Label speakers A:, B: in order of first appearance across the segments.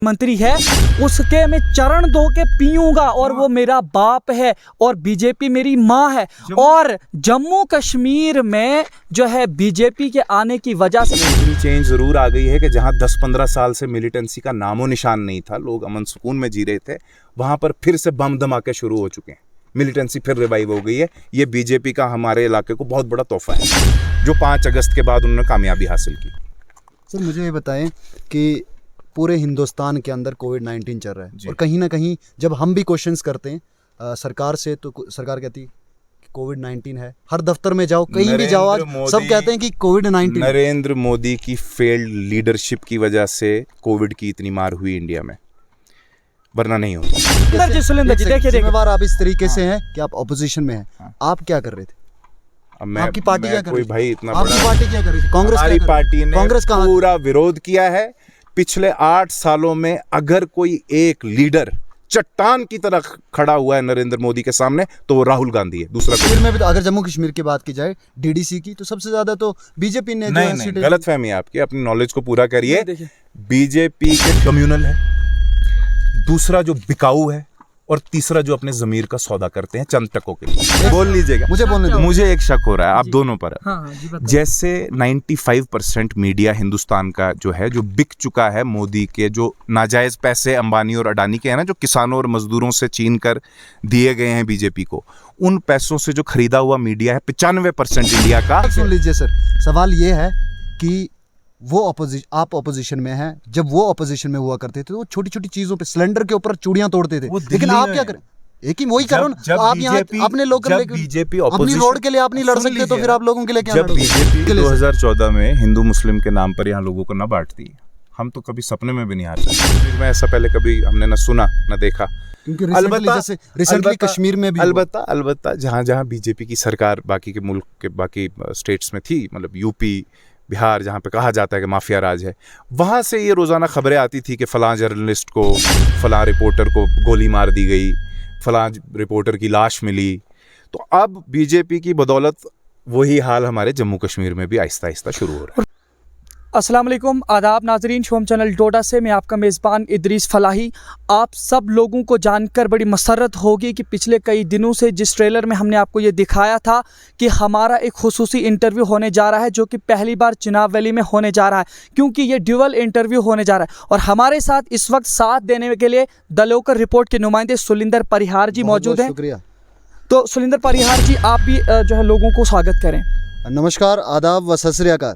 A: मंत्री है उसके मैं चरण धो के पीऊंगा और वो मेरा बाप है और बीजेपी मेरी माँ है। और जम्मू कश्मीर में जो है बीजेपी के आने की वजह से
B: इतनी चेंज जरूर आ गई है कि जहां 10-15 साल से मिलिटेंसी का नामो निशान नहीं था, लोग अमन सुकून में जी रहे थे, वहां पर फिर से बम धमाके शुरू हो चुके हैं। मिलिटेंसी फिर रिवाइव हो गई है। ये बीजेपी का हमारे इलाके को बहुत बड़ा तोहफा है जो 5 अगस्त के बाद उन्होंने कामयाबी हासिल की।
C: सर मुझे ये बताएं कि पूरे हिंदुस्तान के अंदर कोविड-19 चल रहा है और कहीं ना कहीं जब हम भी क्वेश्चंस करते हैं सरकार से तो सरकार कहती है कि कोविड-19 है। हर दफ्तर में जाओ, कहीं भी जाओ, आज सब कहते हैं कि कोविड-19।
B: नरेंद्र मोदी की फेल्ड लीडरशिप की वजह से कोविड की इतनी मार हुई इंडिया में, वरना नहीं होती।
A: सुलेंदर जी देखिए,
C: जिम्मेवार आप इस तरीके से हैं कि आप ऑपोजिशन में हैं। आप क्या कर रहे थे? आपकी पार्टी क्या कर रही थी?
B: भाई इतना
C: आपकी पार्टी क्या कर रही थी? कांग्रेस
B: हमारी पार्टी ने
C: कांग्रेस का
B: पूरा विरोध किया है। पिछले 8 सालों में अगर कोई एक लीडर चट्टान की तरह खड़ा हुआ है नरेंद्र मोदी के सामने तो वो राहुल गांधी है। दूसरा
C: फिर में भी तो अगर जम्मू कश्मीर की बात की जाए डीडीसी की तो सबसे ज्यादा तो बीजेपी ने
B: नहीं, गलतफहमी है आपकी, अपनी नॉलेज को पूरा करिए। बीजेपी के कम्युनल है, दूसरा जो बिकाऊ है और तीसरा जो अपने जमीर का सौदा करते हैं चंद टकों के लिए। बोल लीजिएगा,
C: मुझे बोलने दो।
B: मुझे एक शक हो रहा है आप दोनों पर।
A: हाँ,
B: जैसे 95% मीडिया हिंदुस्तान का जो है जो बिक चुका है मोदी के जो नाजायज पैसे अंबानी और अडानी के हैं ना, जो किसानों और मजदूरों से छीन कर दिए गए हैं बीजेपी को, उन पैसों से जो खरीदा हुआ मीडिया है 95% इंडिया का।
C: सुन लीजिए सर, सवाल ये है कि वो आप ऑपोजिशन में हैं, जब वो ऑपोजिशन में हुआ करते थे तो वो छोटी छोटी चीजों पे सिलेंडर के ऊपर चूड़ियां तोड़ते थे, लेकिन आप क्या करें? एक ही वही करो ना। आप यहाँ अपने लोकल
B: बीजेपी
C: अपनी रोड के लिए आप नहीं लड़ सकते तो फिर आप लोगों के लिए क्या?
B: जब बीजेपी 2014 में हिंदू मुस्लिम के नाम पर यहाँ लोगों को न बांटती, हम तो कभी सपने में भी नहीं आ सकते। मैं ऐसा पहले कभी हमने न सुना न देखा।
C: रिसेंटली कश्मीर में भी
B: अलबत्ता जहाँ जहाँ बीजेपी की सरकार बाकी के मुल्क के बाकी स्टेट्स में थी, मतलब यूपी बिहार, जहाँ पे कहा जाता है कि माफिया राज है, वहाँ से ये रोज़ाना खबरें आती थी कि फ़लाँ जर्नलिस्ट को, फ़लाँ रिपोर्टर को गोली मार दी गई, फ़लाँ रिपोर्टर की लाश मिली। तो अब बीजेपी की बदौलत वही हाल हमारे जम्मू कश्मीर में भी आहिस्ता आहिस्ता शुरू हो रहा है।
A: अस्सलाम वालेकुम, आदाब नाजरीन, शोम चैनल डोडा से मैं आपका मेज़बान इदरीस फलाही। आप सब लोगों को जानकर बड़ी मसरत होगी कि पिछले कई दिनों से जिस ट्रेलर में हमने आपको ये दिखाया था कि हमारा एक खुसूसी इंटरव्यू होने जा रहा है जो कि पहली बार चिनाब वैली में होने जा रहा है, क्योंकि ये ड्यूअल इंटरव्यू होने जा रहा है। और हमारे साथ इस वक्त साथ देने के लिए द लोकल रिपोर्ट के नुमाइंदे सुलिंदर परिहार जी मौजूद हैं।
C: शुक्रिया।
A: तो सुलिंदर परिहार जी, आप भी जो है लोगों को स्वागत करें।
C: नमस्कार, आदाब व सत श्री अकाल।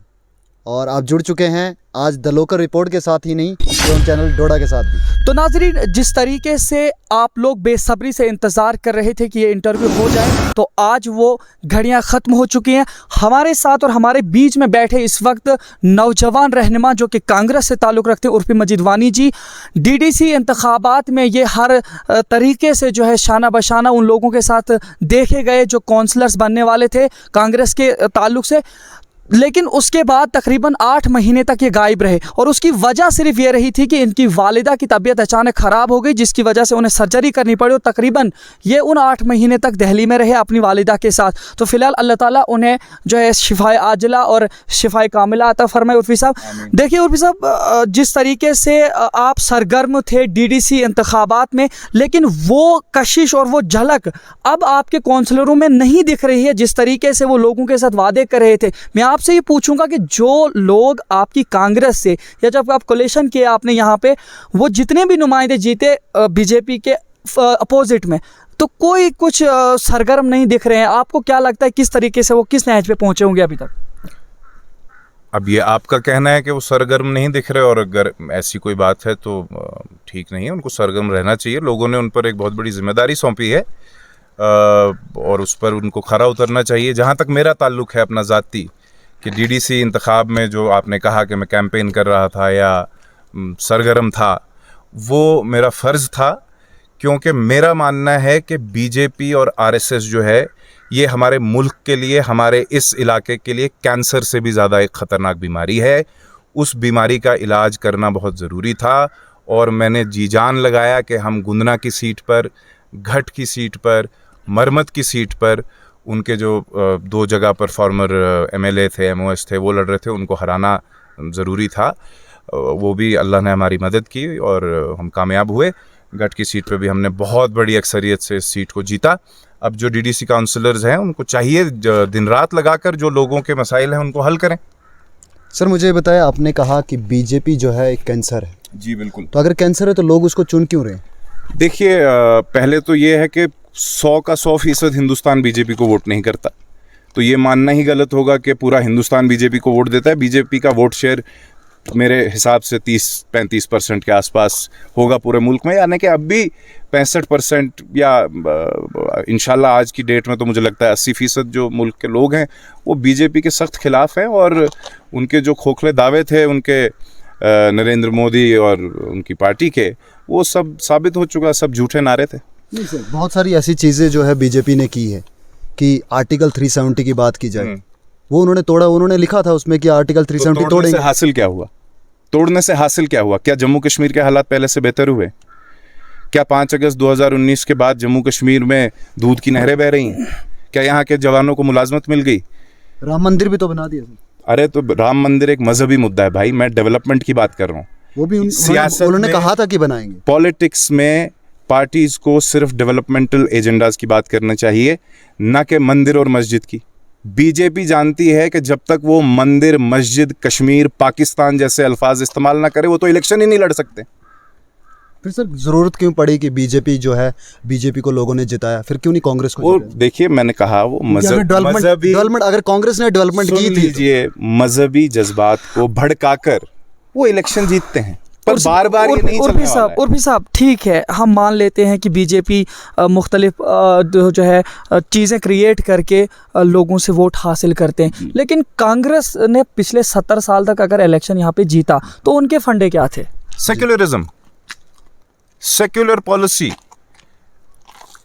C: और आप जुड़ चुके हैं आज द लोकल रिपोर्ट के साथ ही नहीं, शोम चैनल डोडा के साथ भी।
A: तो नाजरीन, जिस तरीके से आप लोग बेसब्री से इंतज़ार कर रहे थे कि ये इंटरव्यू हो जाए, तो आज वो घड़ियां ख़त्म हो चुकी हैं। हमारे साथ और हमारे बीच में बैठे इस वक्त नौजवान रहनुमा जो कि कांग्रेस से ताल्लुक़ रखते हैं, उर्फी मजीद वानी जी। डीडीसी इंतखाबात में ये हर तरीके से जो है शाना बशाना उन लोगों के साथ देखे गए जो काउंसलर्स बनने वाले थे कांग्रेस के ताल्लुक़ से, लेकिन उसके बाद तकरीबन 8 महीने तक ये गायब रहे। और उसकी वजह सिर्फ ये रही थी कि इनकी वालिदा की तबीयत अचानक ख़राब हो गई, जिसकी वजह से उन्हें सर्जरी करनी पड़ी और तकरीबन ये उन 8 महीने तक दिल्ली में रहे अपनी वालिदा के साथ। तो फ़िलहाल अल्लाह ताला उन्हें जो है शिफाए आजिला और शिफाए कामिला अता फरमाए। उर्फी साहब, देखिए उर्फी साहब, जिस तरीके से आप सरगर्म थे डीडीसी इंतखाबात में, लेकिन वो कशिश और वो झलक अब आपके काउंसलरों में नहीं दिख रही है जिस तरीके से वो लोगों के साथ वादे कर रहे थे। मैं आपसे ये पूछूंगा कि जो लोग आपकी कांग्रेस से या जब आप कोलेशन किया आपने यहाँ पे, वो जितने भी नुमाइंदे जीते बीजेपी के अपोजिट में, तो कोई कुछ सरगर्म नहीं दिख रहे हैं। आपको क्या लगता है किस तरीके से वो किस नहज पे पहुंचे होंगे अभी तक?
B: अब ये आपका कहना है कि वो सरगर्म नहीं दिख रहे, और अगर ऐसी कोई बात है तो ठीक नहीं है, उनको सरगर्म रहना चाहिए। लोगों ने उन पर एक बहुत बड़ी जिम्मेदारी सौंपी है और उस पर उनको खरा उतरना चाहिए। जहाँ तक मेरा ताल्लुक़ है अपना ज़ाती, कि डीडीसी इंतखाब में जो आपने कहा कि मैं कैंपेन कर रहा था या सरगर्म था, वो मेरा फ़र्ज़ था, क्योंकि मेरा मानना है कि बीजेपी और आरएसएस जो है ये हमारे मुल्क के लिए, हमारे इस इलाके के लिए कैंसर से भी ज़्यादा एक ख़तरनाक बीमारी है। उस बीमारी का इलाज करना बहुत ज़रूरी था और मैंने जी जान लगाया कि हम गुंदना की सीट पर, घट की सीट पर, मरमत की सीट पर उनके जो 2 जगह पर फॉर्मर एमएलए थे, एमओएस थे, वो लड़ रहे थे, उनको हराना ज़रूरी था। वो भी अल्लाह ने हमारी मदद की और हम कामयाब हुए। गढ़ की सीट पे भी हमने बहुत बड़ी अक्सरियत से इस सीट को जीता। अब जो डीडीसी काउंसलर्स हैं उनको चाहिए दिन रात लगाकर जो लोगों के मसाइल हैं उनको हल करें।
C: सर मुझे बताएं, आपने कहा कि बीजेपी जो है एक कैंसर है,
B: जी बिल्कुल।
C: तो अगर कैंसर है तो लोग उसको चुन क्यों रहे हैं?
B: देखिए, पहले तो ये है कि 100 का 100% हिंदुस्तान बीजेपी को वोट नहीं करता, तो ये मानना ही गलत होगा कि पूरा हिंदुस्तान बीजेपी को वोट देता है। बीजेपी का वोट शेयर मेरे हिसाब से 30-35% के आसपास होगा पूरे मुल्क में, यानी कि अब भी 65% या इंशाल्लाह आज की डेट में तो मुझे लगता है 80% जो मुल्क के लोग हैं वो बीजेपी के सख्त खिलाफ हैं। और उनके जो खोखले दावे थे उनके नरेंद्र मोदी और उनकी पार्टी के, वो सब साबित हो चुका, सब झूठे नारे थे।
C: नहीं सर, बहुत सारी ऐसी चीज़ें जो है बीजेपी ने की है कि आर्टिकल 370 की बात की जाए, वो उन्होंने तोड़ा। उन्होंने लिखा था उसमें कि आर्टिकल 370 तोड़ेंगे।
B: हासिल क्या हुआ? तोड़ने से हासिल क्या हुआ? क्या जम्मू कश्मीर के हालात पहले से बेहतर हुए? क्या 5 अगस्त 2019 के बाद जम्मू कश्मीर में दूध की नहरें बह रही हैं? क्या यहाँ के जवानों को मुलाजमत मिल गई?
C: राम मंदिर भी तो बना दिया।
B: अरे तो राम मंदिर एक मजहबी मुद्दा है भाई, मैं डेवलपमेंट की बात कर रहा हूँ।
C: वो भी
B: सियासत
C: उन्होंने
B: में,
C: कहा था कि बनाएंगे।
B: पॉलिटिक्स में पार्टीज को सिर्फ डेवलपमेंटल एजेंडाज की बात करना चाहिए, ना कि मंदिर और मस्जिद की। बीजेपी जानती है कि जब तक वो मंदिर, मस्जिद, कश्मीर, पाकिस्तान जैसे अल्फाज इस्तेमाल ना करे वो तो इलेक्शन ही नहीं लड़ सकते।
C: फिर सर ज़रूरत क्यों पड़ी कि बीजेपी जो है, बीजेपी को लोगों ने जिताया, फिर क्यों नहीं कांग्रेस को
B: वो
C: जिताया?
B: देखिए, मैंने कहा वो
C: डेवलपमेंट अगर कांग्रेस ने डेवलपमेंट की थी,
B: लीजिए, मजहबी जज्बात को भड़काकर वो इलेक्शन जीतते हैं, पर बार बार ये नहीं चलने वाला है।
A: उर्फी साहब, ठीक है, हम मान लेते हैं कि बीजेपी मुख्तलिफ जो है चीज़ें क्रिएट करके लोगों से वोट हासिल करते हैं, लेकिन कांग्रेस ने पिछले 70 साल तक अगर इलेक्शन यहाँ पे जीता तो उनके फंडे क्या थे?
B: सेक्युलरिज्म, सेक्युलर पॉलिसी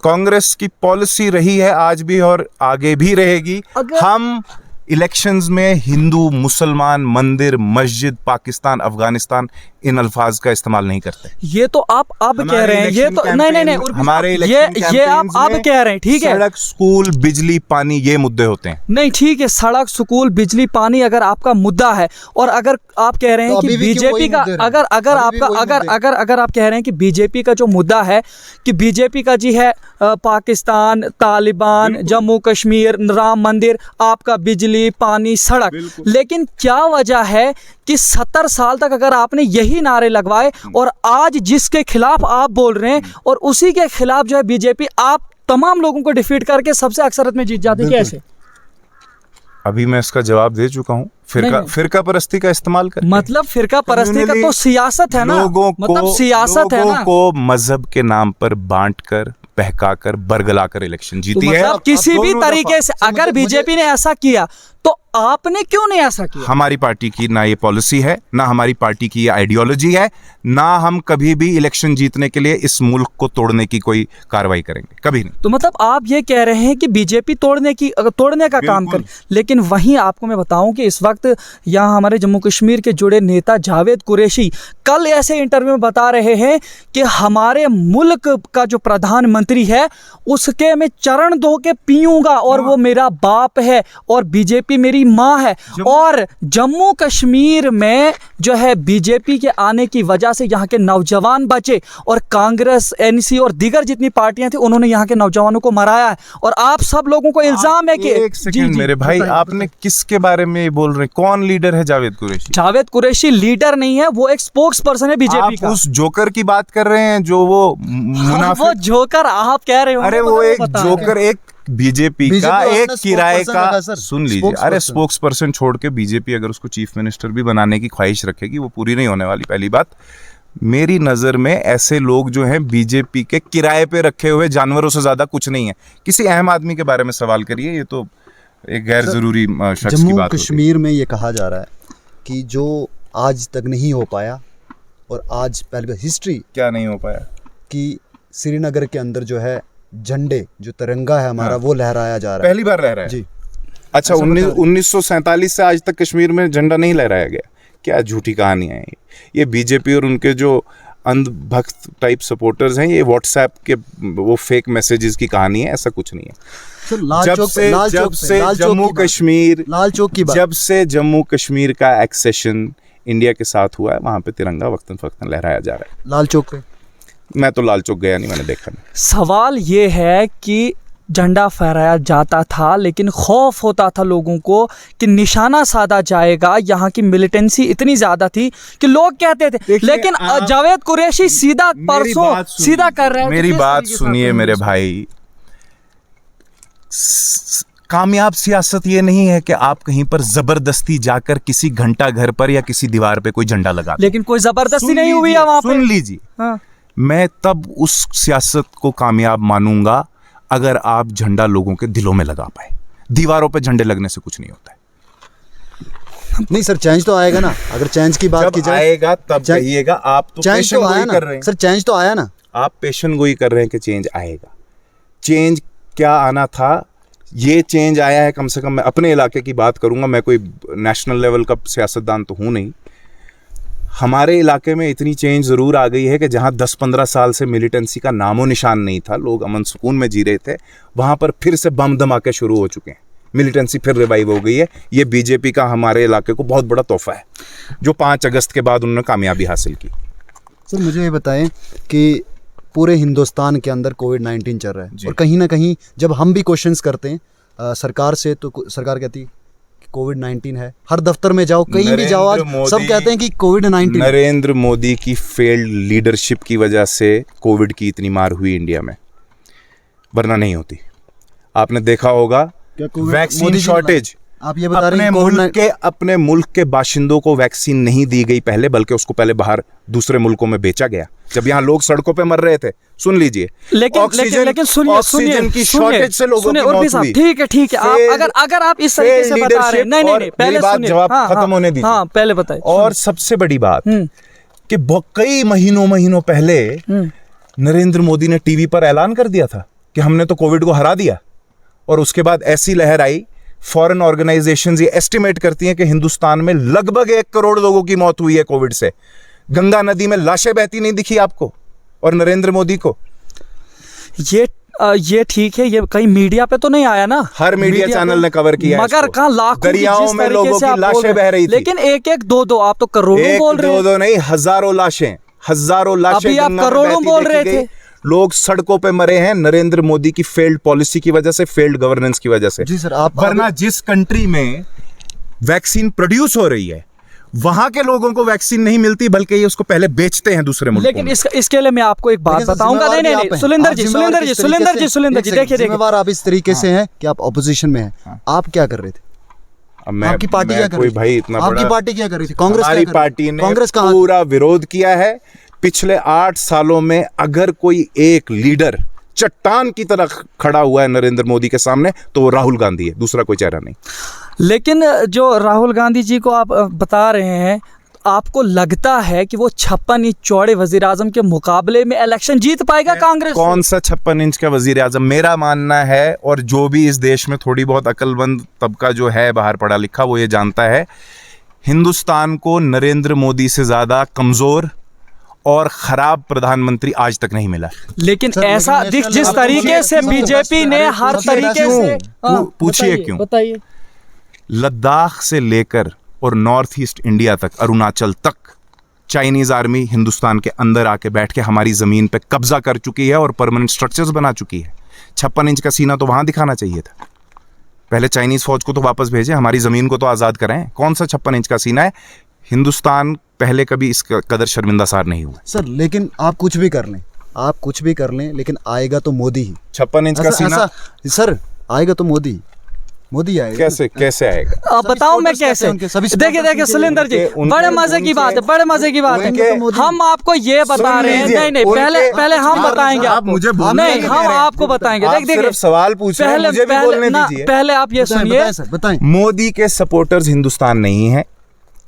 B: कांग्रेस की पॉलिसी रही है आज भी और आगे भी रहेगी। हम इलेक्शंस में हिंदू, मुसलमान, मंदिर, मस्जिद, पाकिस्तान, अफगानिस्तान इन अल्फाज का इस्तेमाल नहीं करते।
A: ये तो आप अब कह रहे हैं, ये तो नहीं
B: हमारे
A: ये आप अब कह रहे हैं, ठीक है।
B: सड़क, स्कूल, बिजली, पानी, ये मुद्दे होते हैं।
A: नहीं, ठीक है, सड़क, स्कूल, बिजली, पानी अगर आपका मुद्दा है, और अगर आप कह रहे हैं कि बीजेपी का अगर आप कह रहे हैं कि बीजेपी का जो मुद्दा है कि बीजेपी का जी है पाकिस्तान, तालिबान, जम्मू कश्मीर, राम मंदिर, आपका बिजली, पानी, सड़क, लेकिन क्या वजह है कि 70 साल तक अगर आपने यही नारे लगवाए और आज जिसके खिलाफ आप बोल रहे हैं और उसी के खिलाफ जो है बीजेपी, आप तमाम लोगों को डिफीट करके सबसे अक्सरत में जीत जाती, कैसे?
B: अभी मैं इसका जवाब दे चुका हूँ। फिरका परस्ती का इस्तेमाल कर,
A: मतलब फिरका परस्ती का तो सियासत है ना, सियासत है ना,
B: को मजहब के नाम पर बांटकर, बहकाकर, बरगलाकर इलेक्शन जीती है।
A: मतलब किसी भी तरीके से अगर बीजेपी ने ऐसा किया तो आपने क्यों नहीं ऐसा किया?
B: हमारी पार्टी की ना ये पॉलिसी है, ना हमारी पार्टी की ये आइडियोलॉजी है, ना हम कभी भी इलेक्शन जीतने के लिए इस मुल्क को तोड़ने की कोई कार्रवाई करेंगे, कभी नहीं।
A: तो मतलब आप ये कह रहे हैं कि बीजेपी तोड़ने का काम करे, लेकिन वहीं आपको मैं बताऊं कि इस वक्त यहाँ हमारे जम्मू कश्मीर के जुड़े नेता जावेद कुरैशी कल ऐसे इंटरव्यू में बता रहे हैं कि हमारे मुल्क का जो प्रधानमंत्री है उसके मैं चरण धो के पीऊंगा और वो मेरा बाप है और बीजेपी मेरी माँ है। और जम्मू कश्मीर में जो है बीजेपी के आने की वजह से यहाँ के नौजवान बचे और कांग्रेस, एनसी और दीगर जितनी पार्टियां थी उन्होंने यहाँ के नौजवानों को मराया है। और आप सब लोगों को इल्जाम है कि
B: एक सेकंड मेरे भाई, आपने किसके बारे में बोल रहे हैं? कौन लीडर है जावेद कुरैशी?
A: जावेद कुरैशी लीडर नहीं है, वो एक स्पोक्स पर्सन है बीजेपी का।
B: उस जोकर की बात कर रहे हैं जो वो मुनाफिक,
A: वो जोकर आप कह रहे हो?
B: अरे वो एक जोकर, एक बीजेपी का एक किराए का, सुन लीजिए, अरे स्पोक्स पर्सन छोड़ के बीजेपी अगर उसको चीफ मिनिस्टर भी बनाने की ख्वाहिश रखेगी वो पूरी नहीं होने वाली। पहली बात, मेरी नज़र में ऐसे लोग जो हैं बीजेपी के किराए पे रखे हुए जानवरों से ज़्यादा कुछ नहीं है। किसी अहम आदमी के बारे में सवाल करिए, ये तो एक गैर ज़रूरी शख्स की बात।
C: जम्मू कश्मीर में ये कहा जा रहा है कि जो आज तक नहीं हो पाया, और आज पहले हिस्ट्री
B: क्या नहीं हो पाया
C: कि श्रीनगर के अंदर जो है झंडे, जो तिरंगा है हमारा, वो लहराया जा रहा है,
B: पहली बार लहराया
C: जी।
B: अच्छा, 1947 से आज तक कश्मीर में झंडा नहीं लहराया गया? क्या झूठी कहानी है ये बीजेपी और उनके जो अंधभक्त टाइप सपोर्टर्स हैं, ये व्हाट्सएप के वो फेक मैसेजेस की कहानी है, ऐसा कुछ नहीं है। जब से जम्मू कश्मीर का एक्सेशन इंडिया के साथ हुआ है वहाँ पे तिरंगा वक्तन फक्तन लहराया जा रहा है।
C: लाल चौक पे
B: मैं तो लाल चौक गया नहीं, मैंने देखा नहीं।
A: सवाल ये है कि झंडा फहराया जाता था लेकिन खौफ होता था लोगों को कि निशाना साधा जाएगा। यहाँ की मिलिटेंसी इतनी ज़्यादा थी कि लोग कहते थे, लेकिन जावेद कुरैशी सीधा परसों सीधा कर रहे हैं।
B: मेरी बात सुनिए मेरे भाई, कामयाब सियासत ये नहीं है कि आप कहीं पर जबरदस्ती जाकर किसी घंटा घर पर या किसी दीवार पे कोई झंडा लगा दें।
A: लेकिन कोई जबरदस्ती नहीं हुई है वहां पे।
B: सुन लीजिए,
A: हाँ। मैं
B: तब उस सियासत को कामयाब मानूंगा अगर आप झंडा लोगों के दिलों में लगा पाए। दीवारों पे झंडे लगने से कुछ नहीं होता है।
C: नहीं सर, चेंज तो आएगा ना। अगर चेंज की बात की जाए
B: आएगा तब कहिएगा। आप तो
C: चेंज तो आया ना सर, चेंज तो आया ना।
B: आप पेशन गोई कर रहे हैं कि चेंज आएगा। चेंज क्या आना था, ये चेंज आया है। कम से कम मैं अपने इलाके की बात करूंगा, मैं कोई नेशनल लेवल का सियासतदान तो हूं नहीं। हमारे इलाके में इतनी चेंज ज़रूर आ गई है कि जहां 10-15 साल से मिलिटेंसी का नामो निशान नहीं था, लोग अमन सुकून में जी रहे थे, वहां पर फिर से बम धमाके शुरू हो चुके हैं। मिलिटेंसी फिर रिवाइव हो गई है। ये बीजेपी का हमारे इलाके को बहुत बड़ा तोहफा है जो 5 अगस्त के बाद उन्होंने कामयाबी हासिल की।
C: सर मुझे ये बताएं कि पूरे हिंदुस्तान के अंदर कोविड-19 चल रहा है और कहीं ना कहीं जब हम भी क्वेश्चंस करते हैं सरकार से, तो सरकार कहती है कि कोविड-19 है। हर दफ्तर में जाओ, कहीं भी जाओ, आज सब कहते हैं कि कोविड-19।
B: नरेंद्र मोदी की फेल्ड लीडरशिप की वजह से कोविड की इतनी मार हुई इंडिया में, वरना नहीं होती। आपने देखा होगा वैक्सीन शॉर्टेज।
C: आप ये बता रहे हैं
B: अपने मुल्क के बाशिंदों को वैक्सीन नहीं दी गई पहले, बल्कि उसको पहले बाहर दूसरे मुल्कों में बेचा गया जब यहाँ लोग सड़कों पे मर रहे थे। सुन लीजिए,
A: लेकिन
B: ऑक्सीजन की शॉर्टेज से लोगों की मौत हुई।
A: ठीक है अगर आप इस तरीके से बता रहे हैं, नहीं पहले
B: बात जवाब खत्म होने दीजिए।
A: हाँ पहले बताइए।
B: और सबसे बड़ी बात कि कई महीनों पहले नरेंद्र मोदी ने टीवी पर ऐलान कर दिया था कि हमने तो कोविड को हरा दिया, और उसके बाद ऐसी लहर आई। फॉरेन ऑर्गेनाइजेशंस ये एस्टिमेट करती हैं कि हिंदुस्तान में लगभग 1 करोड़ लोगों की मौत हुई है कोविड से। गंगा नदी में लाशें बहती नहीं दिखी आपको और नरेंद्र मोदी को।
A: ये ठीक है, ये कहीं मीडिया पे तो नहीं आया ना।
B: हर मीडिया चैनल ने कवर किया,
A: मगर कहाँ लाखों
B: दरियाओं में लोगों की लाशें बह रही थी।
A: लेकिन 1-1 2-2 आप तो करोड़ों बोल रहे हैं।
B: 1-2 नहीं, हजारों लाशें
A: अभी आप करोड़ों बोल रहे थे।
B: लोग सड़कों पे मरे हैं नरेंद्र मोदी की फेल्ड पॉलिसी की वजह से, फेल्ड गवर्नेंस की वजह से।
C: जी सर, आप
B: वरना जिस कंट्री में वैक्सीन प्रोड्यूस हो रही है वहां के लोगों को वैक्सीन नहीं मिलती, बल्कि ये उसको पहले बेचते हैं दूसरे मुल्कों में।
A: लेकिन इसके लिए मैं आपको एक बात बताऊंगा। नहीं सुलेंदर जी देखिए
C: जिम्मेवार आप इस तरीके से हैं कि आप ऑपोजिशन में हैं। आप क्या कर रहे थे? आपकी पार्टी क्या कर रही थी?
B: भाई इतना
C: आपकी पार्टी क्या कर रही थी? कांग्रेस
B: हमारी पार्टी ने पूरा विरोध किया है। पिछले 8 सालों में अगर कोई एक लीडर चट्टान की तरह खड़ा हुआ है नरेंद्र मोदी के सामने, तो वो राहुल गांधी है, दूसरा कोई चेहरा नहीं।
A: लेकिन जो राहुल गांधी जी को आप बता रहे हैं, आपको लगता है कि वो 56 इंच चौड़े वजीर आजम के मुकाबले में इलेक्शन जीत पाएगा कांग्रेस?
B: कौन सा 56 इंच का वजीर आजम? मेरा मानना है, और जो भी इस देश में थोड़ी बहुत अक्लमंद तबका जो है बाहर पढ़ा लिखा, वो ये जानता है, हिंदुस्तान को नरेंद्र मोदी से ज्यादा कमजोर और खराब प्रधानमंत्री आज तक नहीं मिला।
A: लेकिन ऐसा जिस तरीके से बीजेपी ने हर तरीके से,
B: पूछिए क्यों?
A: बताइए।
B: लद्दाख से लेकर और नॉर्थ ईस्ट इंडिया तक, अरुणाचल तक, चाइनीज आर्मी हिंदुस्तान के अंदर आके बैठ के हमारी जमीन पे कब्जा कर चुकी है और परमानेंट स्ट्रक्चर्स बना चुकी है। 56 इंच का सीना तो वहां दिखाना चाहिए था। पहले चाइनीज फौज को तो वापस भेजें, हमारी जमीन को तो आजाद करें। कौन सा 56 इंच का सीना है? हिंदुस्तान पहले कभी इस कदर शर्मिंदा सार नहीं हुआ
C: सर। लेकिन आप कुछ भी कर लें, लेकिन आएगा तो मोदी ही।
B: 56 इंच का सीना
C: सर, आएगा तो मोदी आएगा।
B: कैसे आएगा?
A: अब बताओ मैं कैसे? देखिए सुलेंदर जी, बड़े मजे की बात है, हम आपको ये बता रहे हैं। नहीं पहले हम बताएंगे।
B: आप मुझे
A: नहीं, हम आपको बताएंगे। देखिए
B: सवाल पूछ रहे हैं, मुझे भी बोलने दीजिए।
A: पहले आप ये सुनिए।
B: मोदी के सपोर्टर्स हिंदुस्तान नहीं है,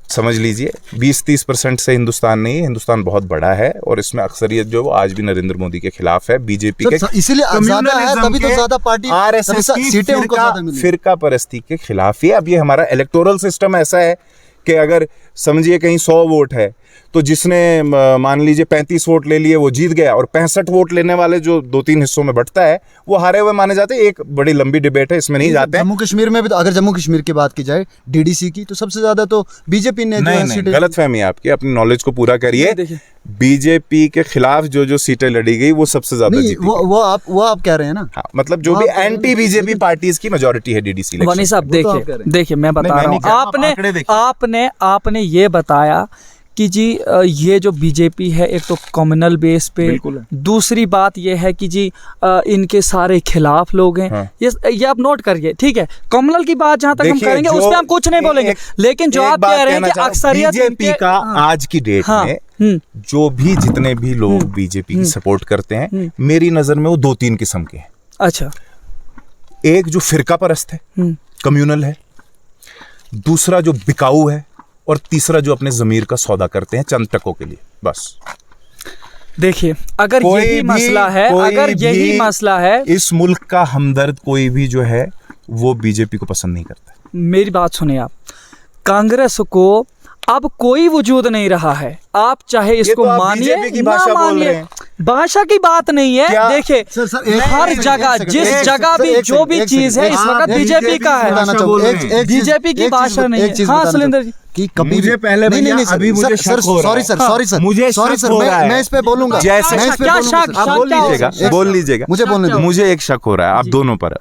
B: समझ लीजिए। 20-30% से हिंदुस्तान नहीं है। हिंदुस्तान बहुत बड़ा है और इसमें अक्सरियत जो आज भी नरेंद्र मोदी के खिलाफ है, बीजेपी के,
C: इसीलिए ज्यादा है, तभी तो ज्यादा पार्टी
B: आरएसएस की सीटें उनको फिरका परस्ती के खिलाफ ही। अब ये हमारा इलेक्टोरल सिस्टम ऐसा है कि अगर समझिए कहीं 100 वोट है, तो जिसने मान लीजिए 35 वोट ले लिए वो जीत गया, और 65 वोट लेने वाले जो 2-3 हिस्सों में बंटता है वो हारे हुए माने जाते हैं। एक बड़ी लंबी डिबेट है, इसमें नहीं जाते हैं।
C: जम्मू कश्मीर में भी तो, अगर जम्मू कश्मीर की बात की जाए डीडीसी की, तो सबसे ज्यादा तो बीजेपी ने
B: नहीं, गलतफहमी है आपकी, अपनी नॉलेज को पूरा करिए। बीजेपी के खिलाफ जो सीटें लड़ी गई वो सबसे ज्यादा जीती।
C: वो आप कह रहे हैं ना।
B: हाँ, मतलब जो भी एंटी बीजेपी पार्टीज की मेजॉरिटी है डीडीसी इलेक्शन।
A: वनी साहब देखिए मैं बता रहा हूँ, आपने ये बताया कि जी ये जो बीजेपी है एक तो कम्युनल बेस पे, दूसरी बात ये है कि जी इनके सारे खिलाफ लोग हैं। हाँ। ये आप नोट करिए, ठीक है। कम्युनल की बात जहां तक हम करेंगे उस पर हम कुछ नहीं बोलेंगे, लेकिन जो आप कह रहे हैं कि अक्सरियत
B: बीजेपी का आज की डेट में जो भी जितने भी लोग बीजेपी की सपोर्ट करते हैं, मेरी नजर में वो 2-3 किस्म के हैं।
A: अच्छा,
B: एक जो फिरका परस्त है, कम्युनल है, दूसरा जो बिकाऊ है, और तीसरा जो अपने जमीर का सौदा करते हैं चंद टकों के लिए, बस।
A: देखिए अगर यही मसला है, अगर यही मसला है,
B: इस मुल्क का हमदर्द कोई भी जो है वो बीजेपी को पसंद नहीं करता।
A: मेरी बात सुनिए आप, कांग्रेस को अब कोई वजूद नहीं रहा है, आप चाहे इसको मानिए ना मानिए, भाषा की बात नहीं है। देखिए हर जगह जिस जगह भी जो भी चीज है इस वक्त बीजेपी का है, बीजेपी की भाषा नहीं है। हाँ सुरेंद्र जी,
C: कि कभी
B: मुझे पहले नहीं अभी मुझे शक हो रहा है।
C: सॉरी सर मैं इस पे बोलूंगा।
B: जैसे बोल लीजिएगा,
C: मुझे बोलने दो।
B: मुझे एक शक हो रहा है, आप दोनों पर।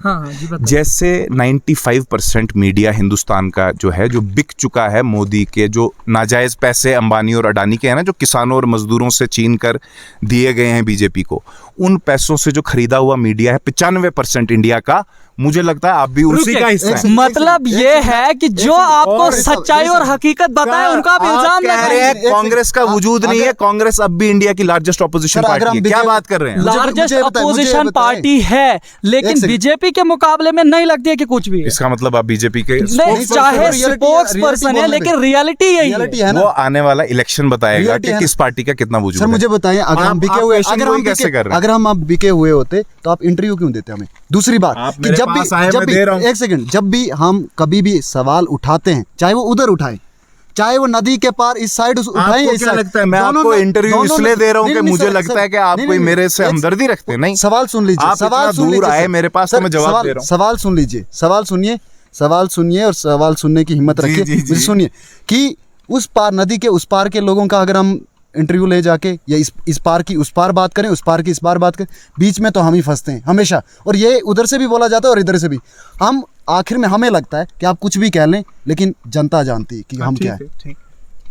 B: जैसे 95% मीडिया हिंदुस्तान का जो है, जो बिक चुका है मोदी के जो नाजायज पैसे अंबानी और अडानी के हैं ना, जो किसानों और मजदूरों से छीन कर दिए गए हैं बीजेपी को, उन पैसों से जो खरीदा हुआ मीडिया है 95% इंडिया का, मुझे लगता है आप भी उसी का हिस्सा है।
A: मतलब ये है कि जो आपको सच्चाई और हकीकत बताए उनका आप इल्जाम
B: लगा रहे हैं। कांग्रेस का वजूद नहीं है, कांग्रेस अब भी इंडिया की लार्जेस्ट ऑपोजिशन पार्टी है। क्या बात कर रहे हैं?
A: लार्जेस्ट ऑपोजिशन पार्टी है, लेकिन बीजेपी के मुकाबले में नहीं लगती है कि कुछ भी।
B: इसका मतलब आप बीजेपी के
A: चाहे स्पोक्स पर्सन है, लेकिन रियलिटी यही है।
B: वो आने वाला इलेक्शन बताएगा कि किस पार्टी का कितना वजूद है।
C: मुझे बताएं, अगर हम बिके हुए, अगर हम बिके हुए होते तो आप इंटरव्यू क्यों देते हमें? दूसरी बात कि जब भी एक सेकंड, जब भी हम कभी भी सवाल उठाते हैं, चाहे वो उधर उठाएं, चाहे वो नदी के पार इस साइड उठाएं,
B: आपको क्या लगता है मैं आपको इंटरव्यू इसलिए दे रहा हूं कि मुझे लगता है कि आप कोई मेरे से हमदर्दी रखते हैं? नहीं,
C: सवाल सुन लीजिए,
B: सवाल दूर आए मेरे पास तो मैं जवाब दे रहा हूं।
C: सवाल सुन लीजिए, सवाल सुनिए और सवाल सुनने की हिम्मत रखिए। मुझे सुनिए कि उस पार, नदी के उस पार के लोगों का अगर हम इंटरव्यू ले जाके, या इस पार की उस पार बात करें, उस पार की इस पार बात करें, बीच में तो हम ही फंसते हैं हमेशा। और ये उधर से भी बोला जाता है और इधर से भी। हम आखिर में हमें लगता है कि आप कुछ भी कह लें, लेकिन जनता जानती है कि हम क्या है।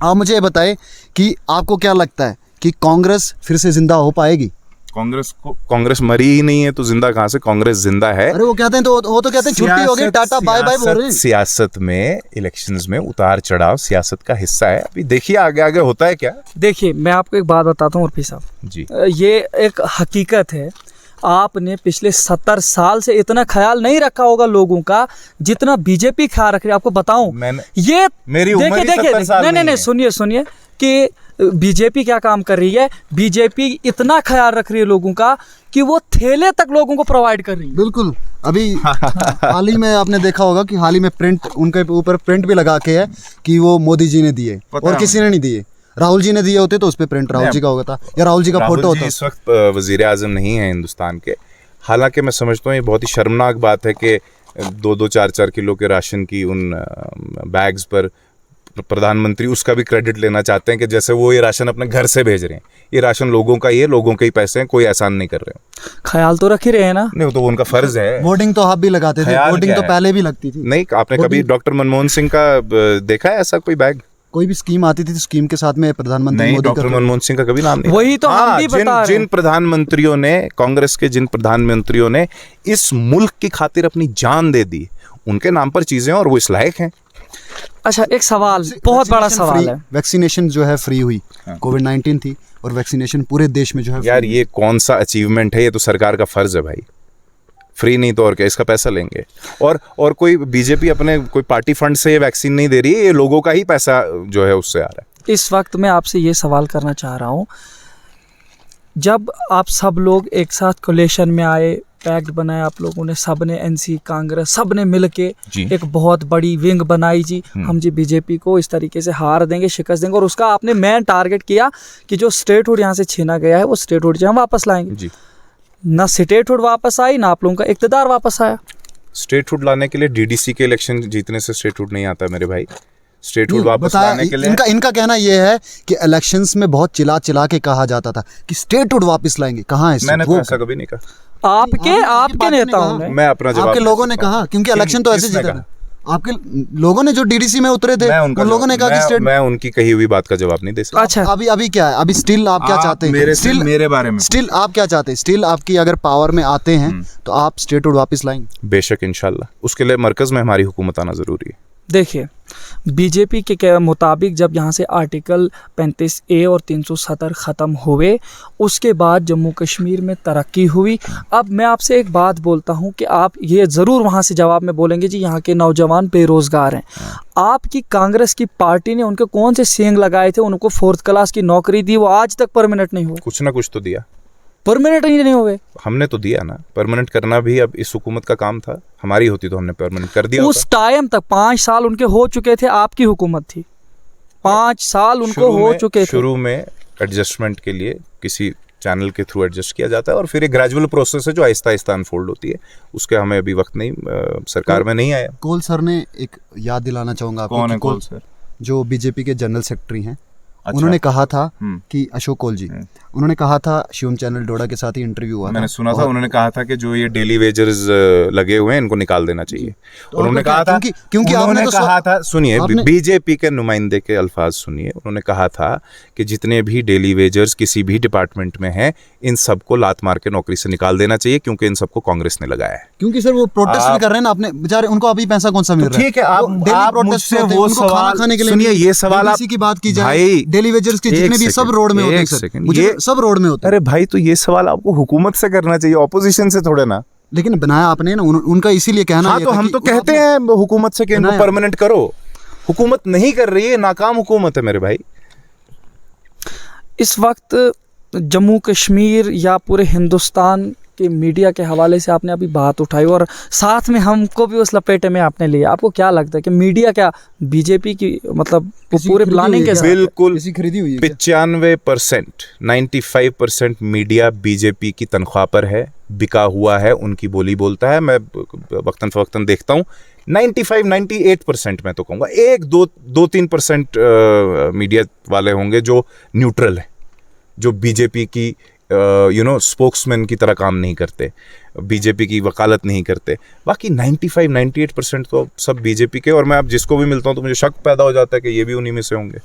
C: आप मुझे ये बताएं कि आपको क्या लगता है कि कांग्रेस फिर से जिंदा हो पाएगी?
B: कांग्रेस मरी ही नहीं है तो जिंदा कहां से? कांग्रेस जिंदा है।
C: अरे वो कहते हैं, तो वो तो कहते हैं छुट्टी हो गई, टाटा बाय बाय बोल रहे हैं।
B: सियासत में, इलेक्शंस में उतार चढ़ाव सियासत का हिस्सा है। अभी देखिए आगे आगे होता है क्या।
A: देखिए मैं आपको एक बात बताता हूँ उर्फी साहब जी, ये एक हकीकत है। आपने पिछले 70 साल से इतना ख्याल नहीं रखा होगा लोगों का जितना बीजेपी ख्याल रख रही है। आपको बताऊं, ये
B: मेरी उम्र ही 70 साल
A: नहीं, सुनिए कि बीजेपी क्या काम कर रही है। बीजेपी इतना ख्याल रख रही है लोगों का कि वो थैले तक लोगों को प्रोवाइड कर रही है।
C: बिल्कुल। अभी हाल ही में आपने देखा होगा कि हाल ही में प्रिंट, उनके ऊपर प्रिंट भी लगा के है कि वो मोदी जी ने दिए और किसी ने नहीं दिए। राहुल जी ने दिए होते तो उस पे प्रिंट राहुल जी का होगा था, या राहुल जी का फोटो होता।
B: इस वक्त वजीर आजम नहीं है हिंदुस्तान के। हालांकि मैं समझता हूँ ये बहुत ही शर्मनाक बात है कि 2-2, 4-4 किलो के राशन की उन बैग्स पर प्रधानमंत्री उसका भी क्रेडिट लेना चाहते हैं कि जैसे वो ये राशन अपने घर से भेज रहे हैं। ये राशन लोगों का ही है, लोगों के ही पैसे हैं, कोई एहसान नहीं कर रहे हो।
A: ख्याल तो रख ही रहे हैं ना।
B: नहीं, वो तो उनका फर्ज है।
C: वोटिंग तो आप भी लगाते थे, वोटिंग तो पहले भी लगती थी।
B: नहीं, आपने कभी डॉक्टर मनमोहन सिंह का देखा है ऐसा कोई बैग?
C: कोई भी स्कीम आती थी तो स्कीम के साथ में प्रधानमंत्री मोदी,
B: डॉक्टर मनमोहन सिंह का कभी नाम नहीं।
A: वही तो हम भी बता रहे हैं।
B: जिन प्रधानमंत्रियों ने, कांग्रेस के जिन प्रधानमंत्रियों ने इस मुल्क की खातिर अपनी जान दे दी, उनके नाम पर चीजें और वो इस लायक हैं।
A: अच्छा, एक सवाल, बहुत बड़ा सवाल है।
C: वैक्सीनेशन जो है फ्री हुई, कोविड-19 थी और वैक्सीनेशन पूरे देश में जो है।
B: यार ये कौन सा अचीवमेंट है? ये तो सरकार का फर्ज है भाई। फ्री नहीं तो और क्या, इसका पैसा लेंगे। और कोई बीजेपी अपने कोई पार्टी फंड से ये वैक्सीन नहीं दे रही है, ये लोगों का ही पैसा जो है उससे आ रहा है।
A: इस वक्त मैं आपसे ये सवाल करना चाह रहा हूँ, जब आप सब लोग एक साथ कोलेशन में आए, पैक्ट बनाया आप लोगों ने, सब ने, एनसी, कांग्रेस, सब ने मिल के
B: जी।
A: एक बहुत बड़ी विंग बनाई जी, हम जी बीजेपी को इस तरीके से हार देंगे, शिकस्त देंगे, और उसका आपने मेन टारगेट किया कि जो स्टेटहुड यहाँ से छीना गया है वो स्टेटहुड जो हम वापस लाएंगे
B: जी।
A: ना स्टेटहुड वापस आई, ना आप लोगों का इक़्तिदार वापस आया।
B: स्टेटहुड लाने के लिए डीडीसी के इलेक्शन जीतने से स्टेटहुड नहीं आता मेरे भाई। स्टेटहुड वापस
C: बताया,
B: लाने के लिए
C: इनका कहना यह है कि इलेक्शंस में बहुत चिल्ला चिल्ला के कहा जाता था कि स्टेटहुड वापिस लाएंगे। कहाँ है
B: मैंने
C: वो?
B: तो ऐसा कभी नहीं कहा।
A: आपके
C: पार्टी ने
A: नेताओं
C: कहा।
A: ने,
B: मैं अपना जवाब
C: आपके
B: दे
C: लोगों ने
B: सकता हूं।
C: कहा, क्योंकि इलेक्शन तो ऐसे
B: किसने
C: जीता
B: कहा?
C: था। आपके लोगों ने जो डीडीसी में उतरे थे
B: मैं
C: उन लोगों ने कहा कि स्टेट।
B: मैं उनकी कही हुई बात का जवाब नहीं दे सकता।
A: अच्छा
C: अभी क्या है? अभी स्टिल आप क्या चाहते हैं?
B: मेरे से मेरे बारे में
C: स्टिल आप क्या चाहते हैं? स्टिल आपकी अगर पावर में आते हैं तो आप स्टेटहुड वापस लाएंगे?
B: बेशक इंशाल्लाह, उसके लिए मरकज में हमारी हुकूमत आना जरूरी है।
A: देखिए, बीजेपी के मुताबिक जब यहाँ से आर्टिकल 35A और 370 ख़त्म हुए, उसके बाद जम्मू कश्मीर में तरक्की हुई। अब मैं आपसे एक बात बोलता हूँ कि आप ये ज़रूर वहाँ से जवाब में बोलेंगे जी यहाँ के नौजवान बेरोज़गार हैं। आपकी कांग्रेस की पार्टी ने उनके कौन से सींग लगाए थे, उनको 4th क्लास की नौकरी दी, वो आज तक परमानेंट नहीं हुए।
B: कुछ ना कुछ तो दिया,
A: परमानेंट ही नहीं हुए।
B: हमने तो दिया ना। परमानेंट करना भी अब इस हुकूमत का काम था, हमारी होती तो हमने परमानेंट कर दिया
A: उस टाइम तक 5 साल उनके हो चुके थे, आपकी हुकूमत थी, 5 साल उनको हो चुके थे।
B: शुरू में एडजस्टमेंट के लिए किसी चैनल के थ्रू एडजस्ट किया जाता है और फिर एक ग्रेजुअल प्रोसेस है जो आहिस्ता आहिस्ता अनफोल्ड होती है। उसके हमें अभी वक्त नहीं, सरकार में नहीं आया।
C: कोल सर ने एक याद दिलाना चाहूंगा आपको।
B: कौन है
C: कि
B: कोल सर?
C: जो बीजेपी के जनरल सेक्रेटरी हैं।
B: अच्छा।
C: उन्होंने कहा था कि अशोक कोल जी, उन्होंने कहा था, शिवम चैनल डोडा के साथ ही इंटरव्यू हुआ
B: मैंने
C: था,
B: सुना था, उन्होंने कहा था कि जो ये डेली वेजर्स लगे हुए हैं इनको निकाल देना चाहिए। उन्होंने कहा था,
C: क्योंकि
B: उन्होंने
C: आपने तो
B: कहा था, सुनिए
C: आपने-
B: बीजेपी के नुमाइंदे के अल्फाज सुनिए। उन्होंने कहा था कि जितने भी डेली वेजर्स किसी भी डिपार्टमेंट में हैं, इन सबको लात मार के नौकरी से निकाल देना चाहिए, क्योंकि इन सबको कांग्रेस ने लगाया है।
C: क्योंकि सर वो प्रोटेस्ट भी कर रहे हैं ना अपने बेचारे, उनको अभी पैसा कौन सा मिल रहा है?
B: ठीक है, आप मुझसे वो सवाल
C: खाने के लिए
B: सुनिए। ये सवाल आप
C: की बात की जाए,
B: भाई,
C: डेली वेजर्स के जितने भी सब रोड में होते हैं सर, मुझे सब रोड में होते हैं।
B: अरे भाई, तो ये सवाल आपको हुकूमत से करना चाहिए, ऑपोजिशन से थोड़े ना।
C: लेकिन बनाया आपने ना, उनका इसीलिए कहना
B: हाँ,
C: ये
B: तो
C: था
B: हम
C: कि
B: तो कहते हैं हुकूमत से कि इनको
C: बनाया।
B: परमानेंट करो। हुकूमत नहीं कर रही है, नाकाम हुकूमत है मेरे भाई।
A: इस वक्त जम्मू कश्मीर या पूरे हिंदुस्तान के मीडिया के हवाले से आपने अभी बात उठाई और साथ में हमको भी उस लपेटे में आपने लिया। आपको क्या लगता है कि मीडिया क्या बीजेपी की मतलब वो पूरे प्लानिंग के साथ?
B: बिल्कुल
C: किसी खरीदी हुई है क्या?
B: 95%, 95% मीडिया बीजेपी की तनख्वाह पर है, बिका हुआ है, उनकी बोली बोलता है। मैं वक्तन फवक्तन देखता हूँ। 98% मैं तो कहूँगा, 1-2-3% मीडिया वाले होंगे जो न्यूट्रल है, जो बीजेपी की स्पोक्समैन की तरह काम नहीं करते, बीजेपी की वकालत नहीं करते। बाकी 95-98% तो सब बीजेपी के। और मैं अब जिसको भी मिलता हूँ तो मुझे शक पैदा हो जाता है कि ये भी उन्हीं में से होंगे।